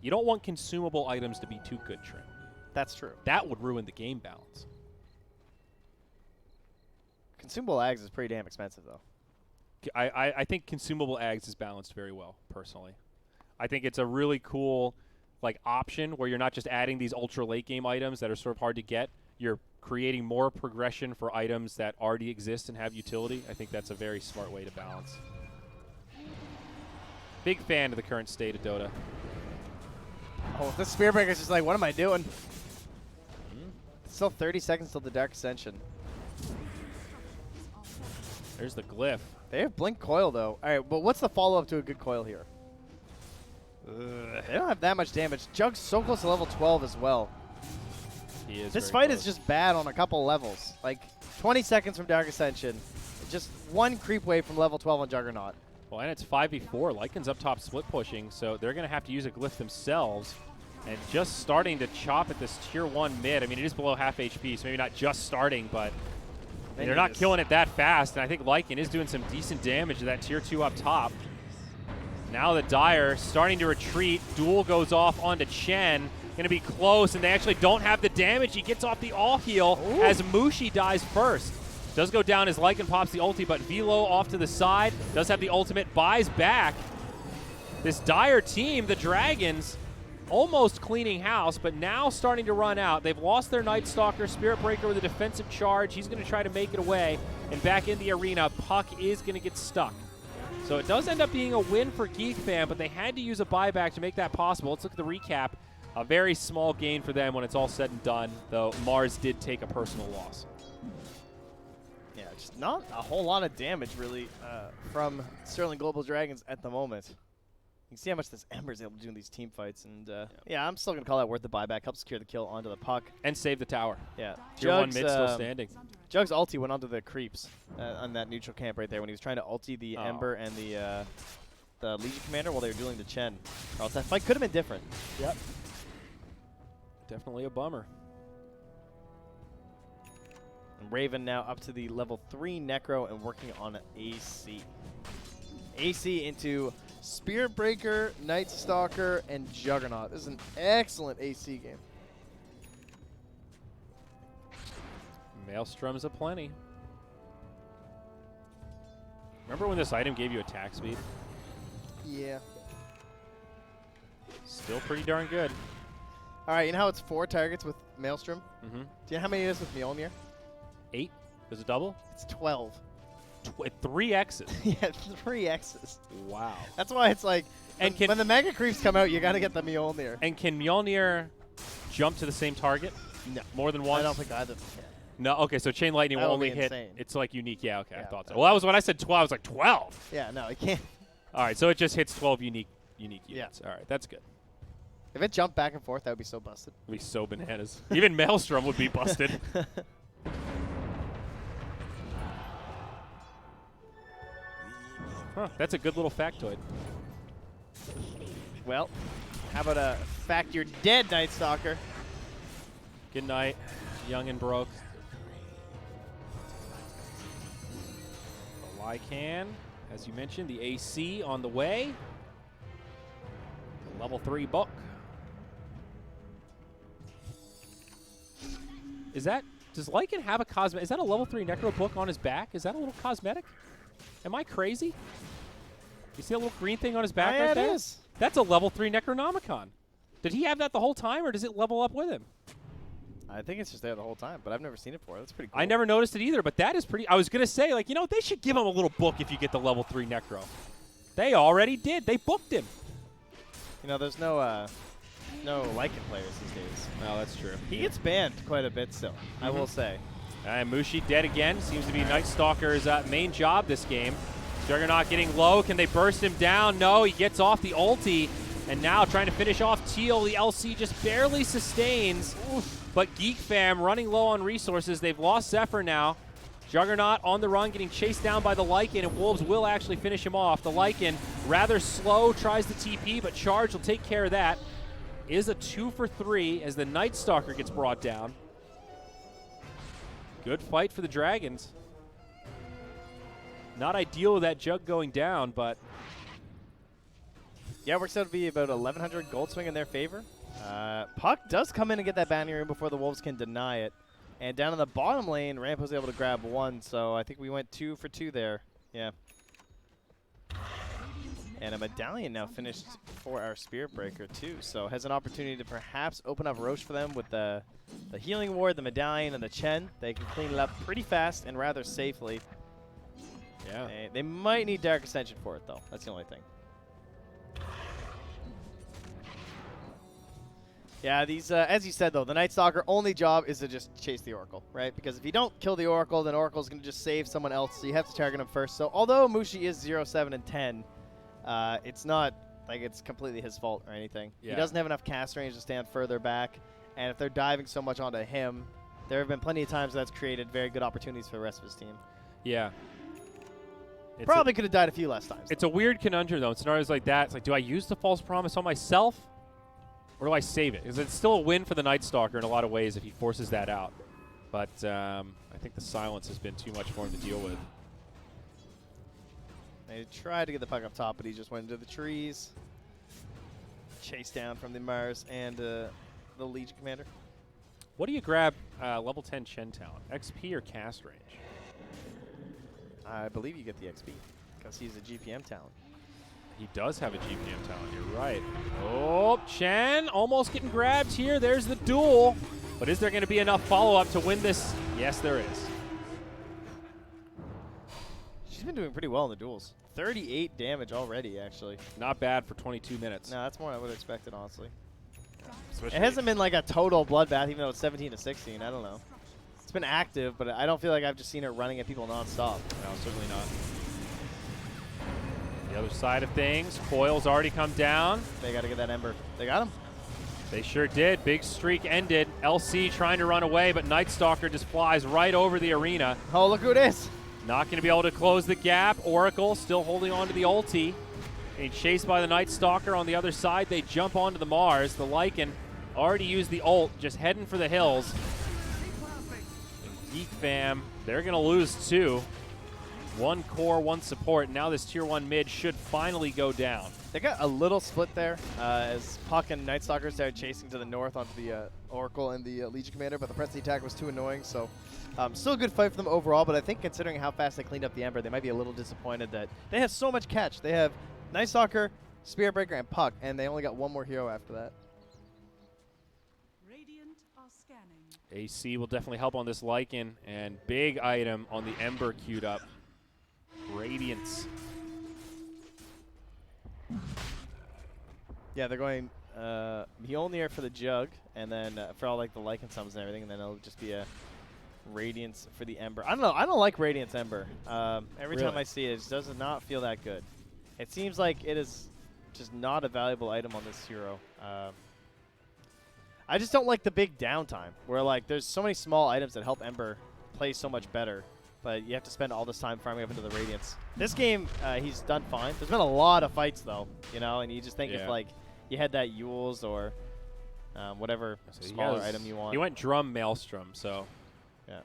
You don't want consumable items to be too good, Trent. That's true. That would ruin the game balance. Consumable ags is pretty damn expensive, though. I think consumable ags is balanced very well, personally. I think it's a really cool option where you're not just adding these ultra late game items that are sort of hard to get. You're creating more progression for items that already exist and have utility. I think that's a very smart way to balance. Big fan of the current state of Dota. Oh, this Spear Breaker's just like, what am I doing? Still 30 seconds till the Dark Ascension. There's the glyph. They have Blink Coil, though. All right, but what's the follow-up to a good coil here? They don't have that much damage. Jug's so close to level 12 as well. He is This very fight close. is just bad on a couple levels. Like, 20 seconds from Dark Ascension. Just one creep wave from level 12 on Juggernaut. Well, and it's 5v4. Lycan's up top split pushing, so they're going to have to use a glyph themselves. And just starting to chop at this tier 1 mid. I mean, it is below half HP, so maybe not just starting, but they're not killing it that fast. And I think Lycan is doing some decent damage to that tier 2 up top. Now the Dire starting to retreat. Duel goes off onto Chen. Going to be close, and they actually don't have the damage. He gets off the all heal as Mushi dies first. Does go down as Lycan pops the ulti, but Velo off to the side. Does have the ultimate, buys back. This dire team, the Dragons, almost cleaning house, but now starting to run out. They've lost their Night Stalker. Spirit Breaker with a defensive charge. He's going to try to make it away. And back in the arena, Puck is going to get stuck. So it does end up being a win for Geek Fam, but they had to use a buyback to make that possible. Let's look at the recap. A very small gain for them when it's all said and done, though Mars did take a personal loss. Yeah, just not a whole lot of damage, really, from Sterling Global Dragons at the moment. You can see how much this Ember is able to do in these team fights. And, yeah, I'm still going to call that worth the buyback. Help secure the kill onto the Puck. And save the tower. Yeah. Tier 1 mid still standing. Jug's ulti went onto the creeps on that neutral camp right there when he was trying to ulti the Ember and the Legion Commander while they were dueling the Chen. Or else that fight could have been different. Yep. Definitely a bummer. And Raven now up to the level 3 Necro and working on an AC. AC into Spirit Breaker, Night Stalker, and Juggernaut. This is an excellent AC game. Maelstrom's aplenty. Remember when this item gave you attack speed? Yeah. Still pretty darn good. All right, you know how it's 4 targets with Maelstrom? Mm-hmm. Do you know how many it is with Mjolnir? 8? There's a double? It's 12. 3 X's. Yeah, 3 X's. Wow. That's why it's like, And when the Mega Creeps come out, you got to get the Mjolnir. And can Mjolnir jump to the same target? No. More than once? I don't think either of them can. No, okay, so Chain Lightning That will would only be hit. insane. It's like unique. Yeah, okay, I Yeah, thought so. that Well, that was when I said 12. I was like 12. Yeah, no, it can't. All right, so it just hits 12 unique units. Yeah. All right, that's good. If it jumped back and forth, that would be so busted. It'd be so bananas. Even Maelstrom would be busted. Huh, that's a good little factoid. Well, how about a fact you're dead, Night Stalker? Good night, young and broke. The Lycan, as you mentioned, the AC on the way. The level 3 book. Is that, does Lycan have a cosmetic? Is that a level 3 Necro book on his back? Is that a little cosmetic? Am I crazy? You see a little green thing on his back right there? It is. That's a level 3 Necronomicon. Did he have that the whole time, or does it level up with him? I think it's just there the whole time, but I've never seen it before. That's pretty cool. I never noticed it either, but that is pretty. I was going to say, like, you know, they should give him a little book if you get the level 3 Necro. They already did. They booked him. You know, there's no Lycan players these days. No, that's true. He gets banned quite a bit still, I will say. And Mushi dead again. Seems to be Night Stalker's main job this game. Juggernaut getting low. Can they burst him down? No, he gets off the ulti. And now trying to finish off Teal. The LC just barely sustains. Oof. But Geek Fam running low on resources. They've lost Zephyr now. Juggernaut on the run, getting chased down by the Lycan, and Wolves will actually finish him off. The Lycan, rather slow, tries the TP, but Charge will take care of that. Is a 2 for 3 as the Night Stalker gets brought down. Good fight for the Dragons. Not ideal with that Jug going down, but... Yeah, works out to be about 1,100 gold swing in their favor. Puck does come in and get that bounty room before the Wolves can deny it. And down in the bottom lane, Ramp was able to grab 1, so I think we went 2 for 2 there. Yeah. And a Medallion now finished for our Spirit Breaker too, so has an opportunity to perhaps open up Roche for them with the Healing Ward, the Medallion, and the Chen. They can clean it up pretty fast and rather safely. yeah. They might need Dark Ascension for it though, that's the only thing. Yeah, these, as you said though, the Night Stalker only job is to just chase the Oracle, right? Because if you don't kill the Oracle, then Oracle's going to just save someone else, so you have to target him first. So although Mushi is 0, 7, and 10, it's not like it's completely his fault or anything. Yeah. He doesn't have enough cast range to stand further back, and if they're diving so much onto him, there have been plenty of times that's created very good opportunities for the rest of his team. Yeah. Probably could have died a few less times. It's a weird conundrum, though. In scenarios like that, it's like, do I use the False Promise on myself? Or do I save it? Because it's still a win for the Night Stalker in a lot of ways if he forces that out. But I think the silence has been too much for him to deal with. They tried to get the puck up top, but he just went into the trees. Chased down from the Mars and the Legion Commander. What do you grab level 10 Chen talent? XP or cast range? I believe you get the XP because he's a GPM talent. He does have a GPM talent. You're right. Oh, Chen almost getting grabbed here. There's the duel. But is there going to be enough follow-up to win this? Yes, there is. She's been doing pretty well in the duels. 38 damage already, actually. Not bad for 22 minutes. No, that's more than I would have expected, honestly. Especially It hasn't been like a total bloodbath, even though it's 17 to 16. I don't know. It's been active, but I don't feel like I've just seen her running at people nonstop. No, certainly not. The other side of things, Coil's already come down. They got to get that Ember. They got him. They sure did. Big streak ended. LC trying to run away, but Night Stalker just flies right over the arena. Oh, look who it is. Not going to be able to close the gap. Oracle still holding on to the ulti. Being chased by the Night Stalker on the other side. They jump onto the Mars. The Lycan already used the ult, just heading for the hills. And Geek fam, they're going to lose two. One core, one support. Now this tier 1 mid should finally go down. They got a little split there as Puck and Night Stalker started chasing to the north onto the Oracle and the Legion Commander, but the press attack was too annoying, so still a good fight for them overall, but I think considering how fast they cleaned up the Ember, they might be a little disappointed that they have so much catch. They have Night Stalker, Spirit Breaker, and Puck, and they only got one more hero after that. Radiant are scanning. AC will definitely help on this Lycan, and big item on the Ember queued up. Radiance. Yeah, they're going Mjolnir for the Jug, and then for all like the Lycan summons and everything, and then it'll just be a Radiance for the Ember. I don't know. I don't like Radiance Ember. Every time I see it, it just does not feel that good. It seems like it is just not a valuable item on this hero. I just don't like the big downtime where like there's so many small items that help Ember play so much better, but you have to spend all this time farming up into the Radiance. This game, he's done fine. There's been a lot of fights though, you know, and you just think if like you had that Yules or whatever smaller item you want. He went Drum Maelstrom, so. Yeah.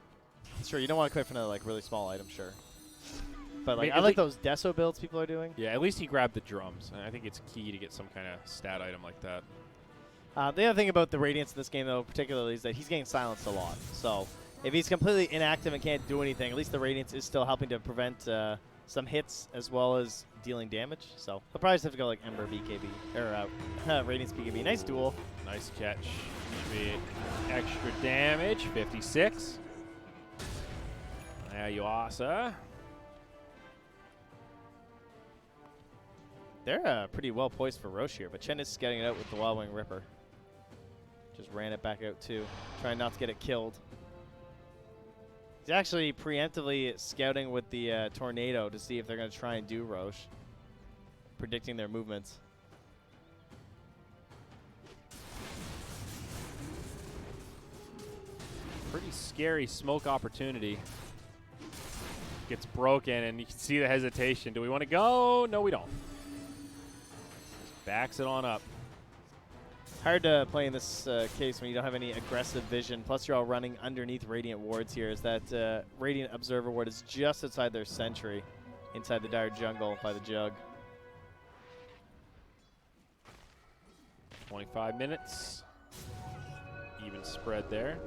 Sure, you don't want to quit for another like really small item, sure. But like I mean, I like those Deso builds people are doing. Yeah, at least he grabbed the drums, and I think it's key to get some kind of stat item like that. The other thing about the Radiance in this game, though, particularly, is that he's getting silenced a lot. So if he's completely inactive and can't do anything, at least the Radiance is still helping to prevent some hits as well as dealing damage. So he'll probably just have to go like Ember BKB, or Radiance BKB. Nice duel. Nice catch. Should be extra damage, 56. Now Yuasa. They're pretty well poised for Roche here, but Chen is getting it out with the Wild Wing Ripper. Just ran it back out too, trying not to get it killed. He's actually preemptively scouting with the Tornado to see if they're going to try and do Roche, predicting their movements. Pretty scary smoke opportunity. Gets broken, and you can see the hesitation. Do we want to go? No, we don't. Just backs it on up. Hard to play in this case when you don't have any aggressive vision. Plus, you're all running underneath Radiant wards here. Is that Radiant Observer ward is just outside their sentry, inside the Dire Jungle by the Jug. 25 minutes. Even spread there.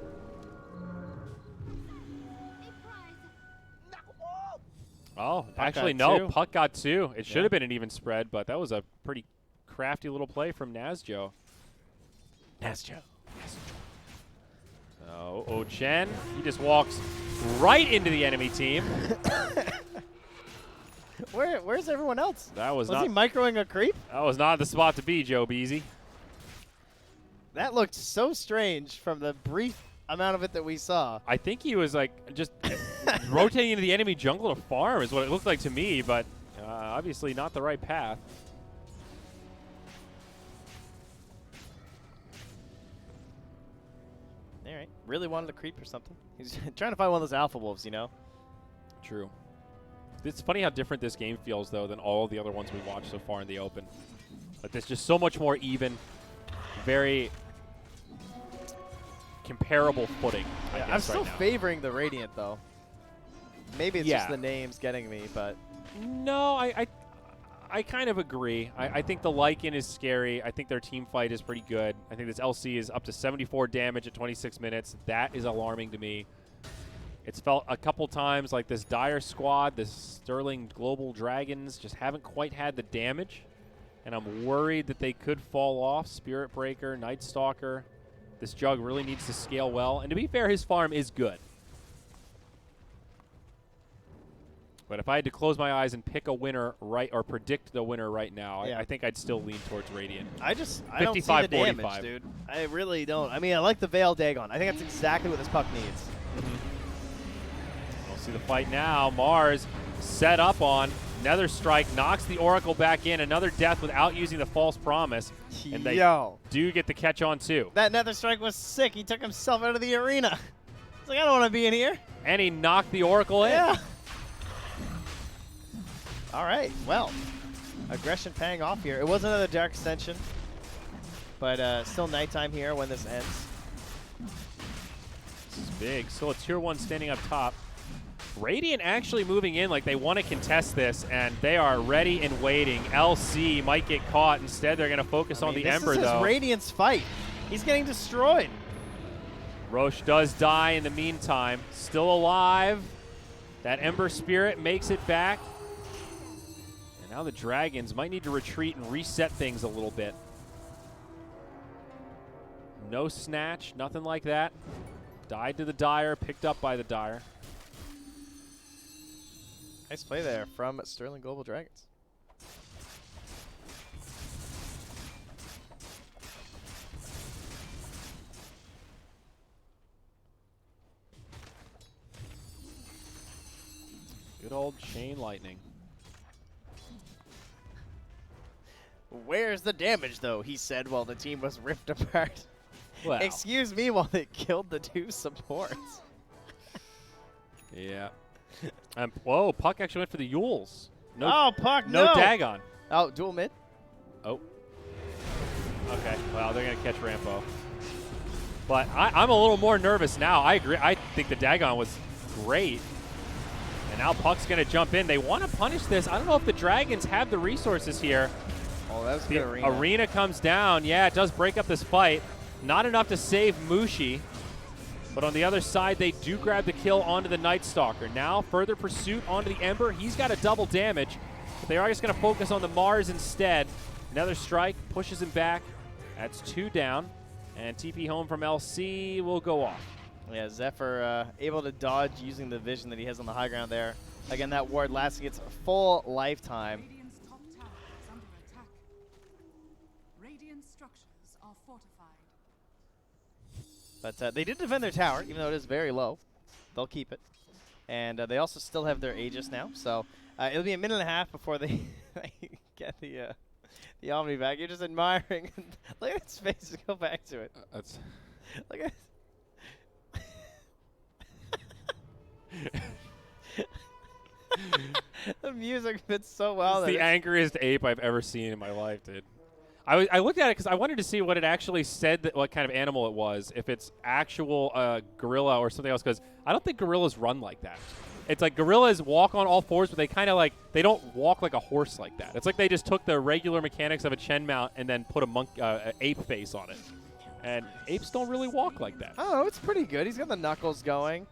Oh, actually, no. Puck got two. It should have been an even spread, but that was a pretty crafty little play from Nazjo. Nazjo. Oh, Chen, he just walks right into the enemy team. Where's everyone else? That was he microing a creep? That was not the spot to be, Joe Beasy. That looked so strange from the brief amount of it that we saw. I think he was like just rotating into the enemy jungle to farm is what it looked like to me, but obviously not the right path. All right. Really wanted a creep or something. He's trying to find one of those alpha wolves, you know? True. It's funny how different this game feels, though, than all the other ones we've watched so far in the open. Like, there's just so much more even, very comparable footing, I guess, I'm still right now. favoring the Radiant, though. Maybe it's just the names getting me, but... No, I kind of agree. I think the Lycan is scary. I think their team fight is pretty good. I think this LC is up to 74 damage at 26 minutes. That is alarming to me. It's felt a couple times like this Dire squad, this Sterling Global Dragons just haven't quite had the damage. And I'm worried that they could fall off. Spirit Breaker, Night Stalker. This Jug really needs to scale well. And to be fair, his farm is good. But if I had to close my eyes and pick a winner or predict the winner right now, Yeah. I think I'd still lean towards Radiant. I don't see the 55-45. damage, dude. I really don't. I mean, I like the Veil Dagon. I think that's exactly what this puck needs. We'll see the fight now. Mars set up on Nether Strike, knocks the Oracle back in. Another death without using the False Promise. And they do get the catch on too. That Nether Strike was sick. He took himself out of the arena. He's like, I don't want to be in here. And he knocked the Oracle in. Yeah. All right, well, aggression paying off here. It was another Dark Ascension, but still nighttime here when this ends. This is big. Still a tier 1 standing up top. Radiant actually moving in like they want to contest this, and they are ready and waiting. LC might get caught. Instead, they're going to focus on the Ember, this is though. Radiant's fight. He's getting destroyed. Roche does die in the meantime. Still alive. That Ember Spirit makes it back. And now the Dragons might need to retreat and reset things a little bit. No snatch, nothing like that. Died to the Dire, picked up by the Dire. Nice play there from Sterling Global Dragons. Good old Chain Lightning. Where's the damage, though? He said while the team was ripped apart. Well, Excuse me while they killed the 2 supports. yeah. Whoa, Puck actually went for the Yules. No, Oh, Puck, no no. Dagon. Oh, dual mid. Oh. Okay, well, they're going to catch Rampo. But I'm a little more nervous now. I agree. I think the Dagon was great. And now Puck's going to jump in. They want to punish this. I don't know if the Dragons have the resources here. Oh, that was The good arena. arena comes down. Yeah, it does break up this fight. Not enough to save Mushi. But on the other side, they do grab the kill onto the Night Stalker. Now, further pursuit onto the Ember. He's got a double damage. But they are just going to focus on the Mars instead. Another strike pushes him back. That's 2 down. And TP home from LC will go off. Yeah, Zephyr able to dodge using the vision that he has on the high ground there. Again, that ward lasting its full lifetime. Radiant's top tower is under attack. Radiant structures are fortified. But they did defend their tower, even though it is very low. They'll keep it. And they also still have their Aegis now. So it'll be a minute and a half before they get the Omni back. You're just admiring. Look at his face. Just go back to it. That's Look at the music fits so well. the angriest ape I've ever seen in my life, dude. I looked at it because I wanted to see what it actually said, that what kind of animal it was, if it's actual gorilla or something else, because I don't think gorillas run like that. It's like gorillas walk on all fours, but they kind of like, they don't walk like a horse like that. It's like they just took the regular mechanics of a Chen mount and then put a ape face on it. And apes don't really walk like that. Oh, it's pretty good. He's got the knuckles going.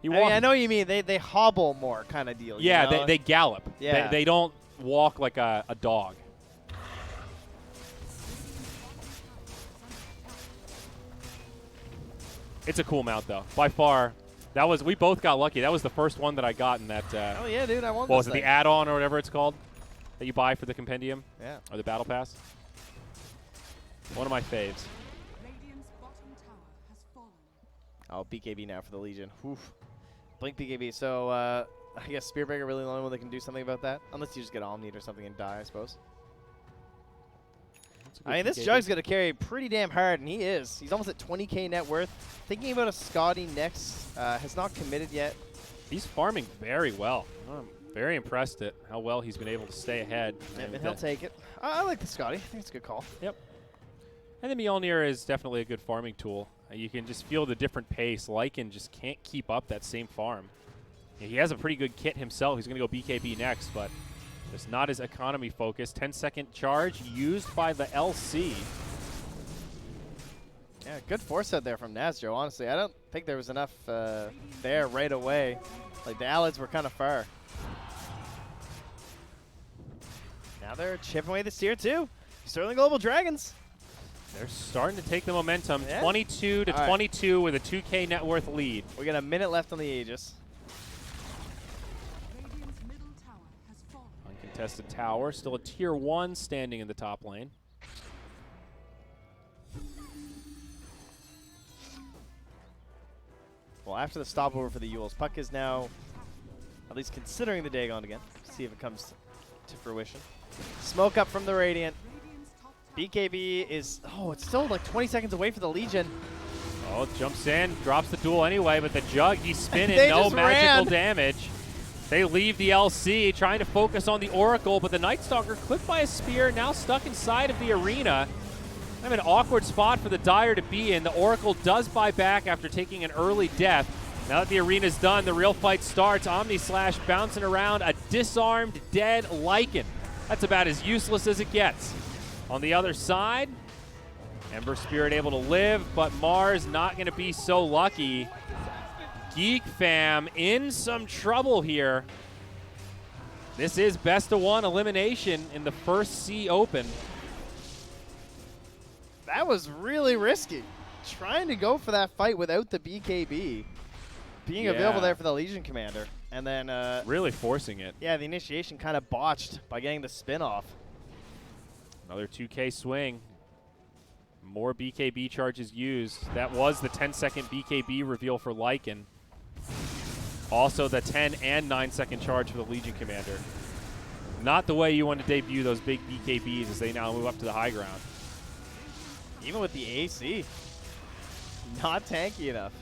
He I mean, walk- I know what you mean. They hobble more kind of deal. yeah, you know? they gallop. Yeah. They don't walk like a dog. It's a cool mount, though. By far, we both got lucky. That was the first one that I got in that. Oh yeah, dude, I want What this was it? thing. The add-on or whatever it's called that you buy for the compendium Yeah. or the battle pass. One of my faves. Radiant's bottom tower has fallen. Oh, BKB now for the Legion. Oof. Blink BKB. So I guess Spearbreaker really the only one that can do something about that, unless you just get Omnied or something and die, I suppose. I mean, this Jug's going to carry pretty damn hard, and he is. He's almost at 20k net worth. Thinking about a Scotty next. Has not committed yet. He's farming very well. I'm very impressed at how well he's been able to stay ahead. And he'll take it. I like the Scotty. I think it's a good call. Yep. And the Mjolnir is definitely a good farming tool. You can just feel the different pace. Lycan just can't keep up that same farm. Yeah, he has a pretty good kit himself. He's going to go BKB next, but just not as economy focused. 10-second charge used by the LC. Yeah, good force out there from Nazjo, honestly. I don't think there was enough there right away. Like, the Allies were kind of far. Now they're chipping away this tier 2. Sterling Global Dragons. They're starting to take the momentum. Yeah. 22 to 22 with a 2K net worth lead. We got a minute left on the Aegis. Radiant's middle tower has fallen. Uncontested tower. Still a tier 1 standing in the top lane. Well, after the stopover for the Yules, Puck is now at least considering the Dagon again. See if it comes to fruition. Smoke up from the Radiant. Radiant's top tower BKB is, it's still like 20 seconds away for the Legion. Oh, jumps in, drops the duel anyway, but the Jug, he's spinning, They no just magical ran. damage. They leave the LC, trying to focus on the Oracle, but the Night Stalker clipped by a spear, now stuck inside of the arena. Kind of an awkward spot for the Dire to be in. The Oracle does buy back after taking an early death. Now that the arena's done, the real fight starts. Omni Slash bouncing around a disarmed, dead Lycan. That's about as useless as it gets. On the other side, Ember Spirit able to live, but Mars not going to be so lucky. Geek fam in some trouble here. This is best of 1 elimination in the first C Open. That was really risky. Trying to go for that fight without the BKB being available there for the Legion Commander. And then, Really forcing it. yeah, the initiation kind of botched by getting the spin off. Another 2K swing. More BKB charges used. That was the 10-second BKB reveal for Lycan. Also the 10 and 9-second charge for the Legion Commander. Not the way you want to debut those big BKBs as they now move up to the high ground. Even with the AC, not tanky enough.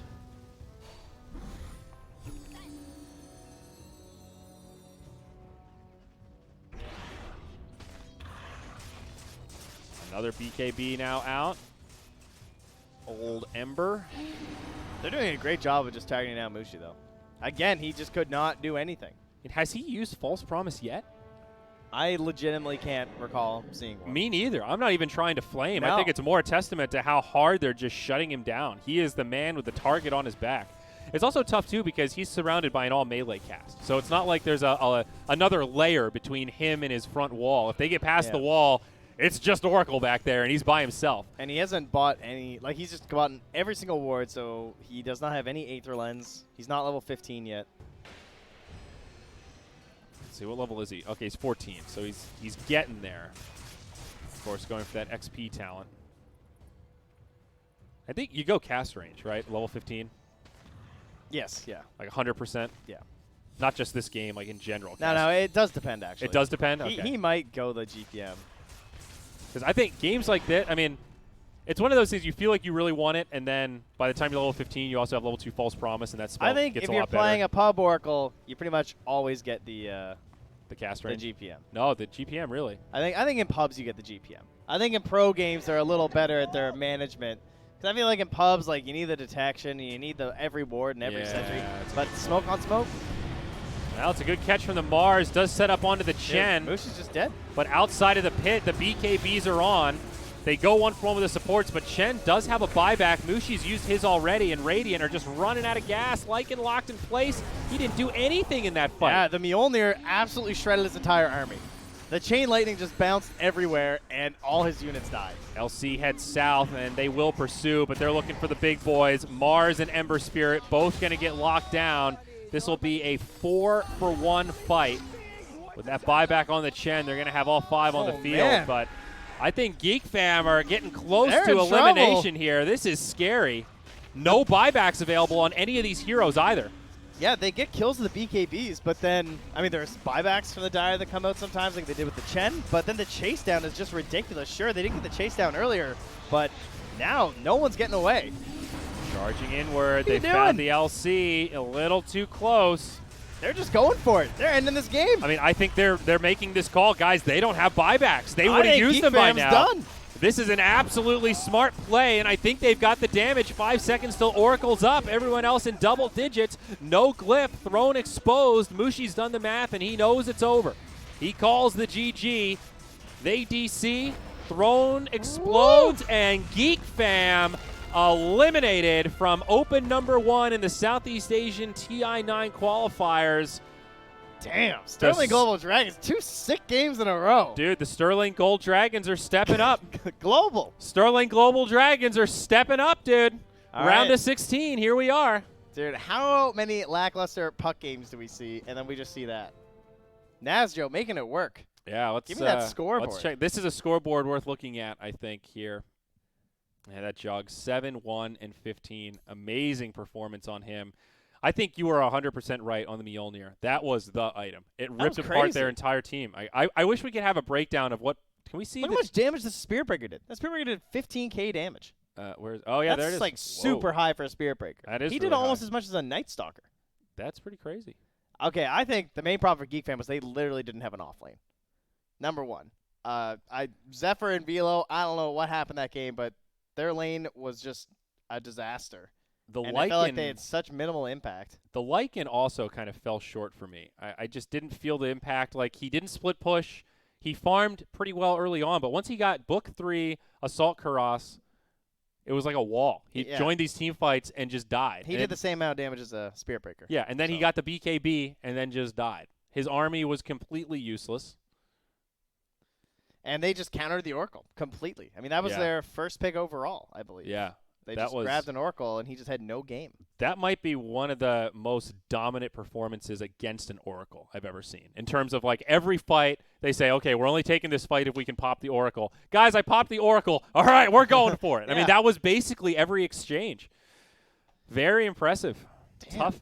Another BKB now out. Old Ember. They're doing a great job of just targeting down Mushi, though. Again, he just could not do anything. Has he used False Promise yet? I legitimately can't recall seeing one. Me neither. I'm not even trying to flame. I No. think it's more a testament to how hard they're just shutting him down. He is the man with the target on his back. It's also tough, too, because he's surrounded by an all-melee cast. So it's not like there's another layer between him and his front wall. If they get past the wall, it's just Oracle back there, and he's by himself. And he hasn't bought any, like, he's just bought every single ward, so he does not have any Aether Lens. He's not level 15 yet. Let's see, what level is he? Okay, he's 14, so he's getting there. Of course, going for that XP talent. I think you go cast range, right? Level 15? Yes, yeah. Like 100%? Yeah. Not just this game, like in general. No, it does depend, actually. It does depend? Okay. He might go the GPM. Because I think games like this, I mean, it's one of those things you feel like you really want it, and then by the time you're level 15, you also have level 2 False Promise, and that spell I think gets if a you're lot playing better. a pub Oracle, you pretty much always get the Cast the range? GPM. No, the GPM, really. I think in pubs you get the GPM. I think in pro games they're a little better at their management. Because I feel like in pubs, like, you need the detection, you need the every ward and every sentry. it's But smoke on smoke, Well, it's a good catch from the Mars. Does set up onto the Chen. Moose is just dead. But outside of the pit, the BKBs are on. They go 1-for-1 with the supports, but Chen does have a buyback. Mushi's used his already, and Radiant are just running out of gas. Lycan locked in place. He didn't do anything in that fight. Yeah, the Mjolnir absolutely shredded his entire army. The Chain Lightning just bounced everywhere, and all his units died. LC heads south, and they will pursue, but they're looking for the big boys. Mars and Ember Spirit both going to get locked down. This will be a 4-for-1 fight. With that buyback on the Chen, they're going to have all 5 on the field, man. but I think Geek fam are getting close They're to in elimination here. This is scary. No buybacks available on any of these heroes either. Yeah, they get kills with the BKBs, but then, I mean, there's buybacks from the Dire that come out sometimes, like they did with the Chen, but then the chase down is just ridiculous. Sure, they didn't get the chase down earlier, but now no one's getting away. Charging inward, What are they you found doing? the LC a little too close. They're just going for it. They're ending this game. I mean, I think they're making this call. Guys, they don't have buybacks. They I would have think used Geek them by fam's now. done. This is an absolutely smart play, and I think they've got the damage. 5 seconds till Oracle's up. Everyone else in double digits. No glyph. Throne exposed. Mushi's done the math, and he knows it's over. He calls the GG. They DC. Throne explodes, and Geek fam eliminated from Open number 1 in the Southeast Asian TI9 qualifiers. Damn, Sterling Global Dragons, 2 sick games in a row. Dude, the Sterling Gold Dragons are stepping up. Global. Sterling Global Dragons are stepping up, dude. All Round right. of 16, here we are. Dude, how many lackluster puck games do we see, and then we just see that? Nasjo making it work. Yeah, let's give me that scoreboard. Let's check. This is a scoreboard worth looking at, I think, here. Yeah, that jog 7, 1, and 15. Amazing performance on him. I think you were 100% right on the Mjolnir. That was the item. It ripped apart their entire team. I wish we could have a breakdown of what. Can we see? Look how much damage the Spirit Breaker did. That Spirit Breaker did 15k damage. Oh yeah, there it That's is. like super high for a Spirit Breaker. That is. He really did almost high. as much as a Night Stalker. That's pretty crazy. Okay, I think the main problem for Geek Fan was they literally didn't have an off lane. Number one, Zephyr and Velo. I don't know what happened that game, but their lane was just a disaster. And I felt like they had such minimal impact. The Lycan also kind of fell short for me. I just didn't feel the impact. Like, he didn't split push. He farmed pretty well early on, but once he got Book 3, Assault Kuros, it was like a wall. He joined these team fights and just died. He did the same amount of damage as a Spirit Breaker. Yeah, and then he got the BKB and then just died. His army was completely useless. And they just countered the Oracle completely. I mean, that was their first pick overall, I believe. Yeah. They just grabbed an Oracle, and he just had no game. That might be one of the most dominant performances against an Oracle I've ever seen. In terms of, like, every fight, they say, okay, we're only taking this fight if we can pop the Oracle. Guys, I popped the Oracle. All right, we're going for it. I mean, that was basically every exchange. Very impressive.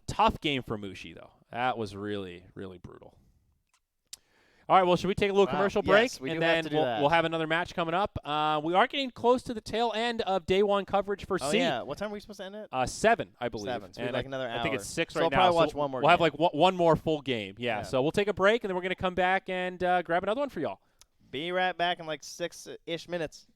Tough game for Mushi, though. That was really, really brutal. All right, well, should we take a little commercial break? Yes, we and do then have to do that. We'll have another match coming up. We are getting close to the tail end of day 1 coverage for C. Yeah. What time are we supposed to end it? 7, I believe. 7. So we have like another hour. I think it's 6 so right now. We'll probably watch so one more We'll game. have like one more full game. Yeah, so we'll take a break, and then we're going to come back and grab another one for y'all. Be right back in like 6-ish minutes.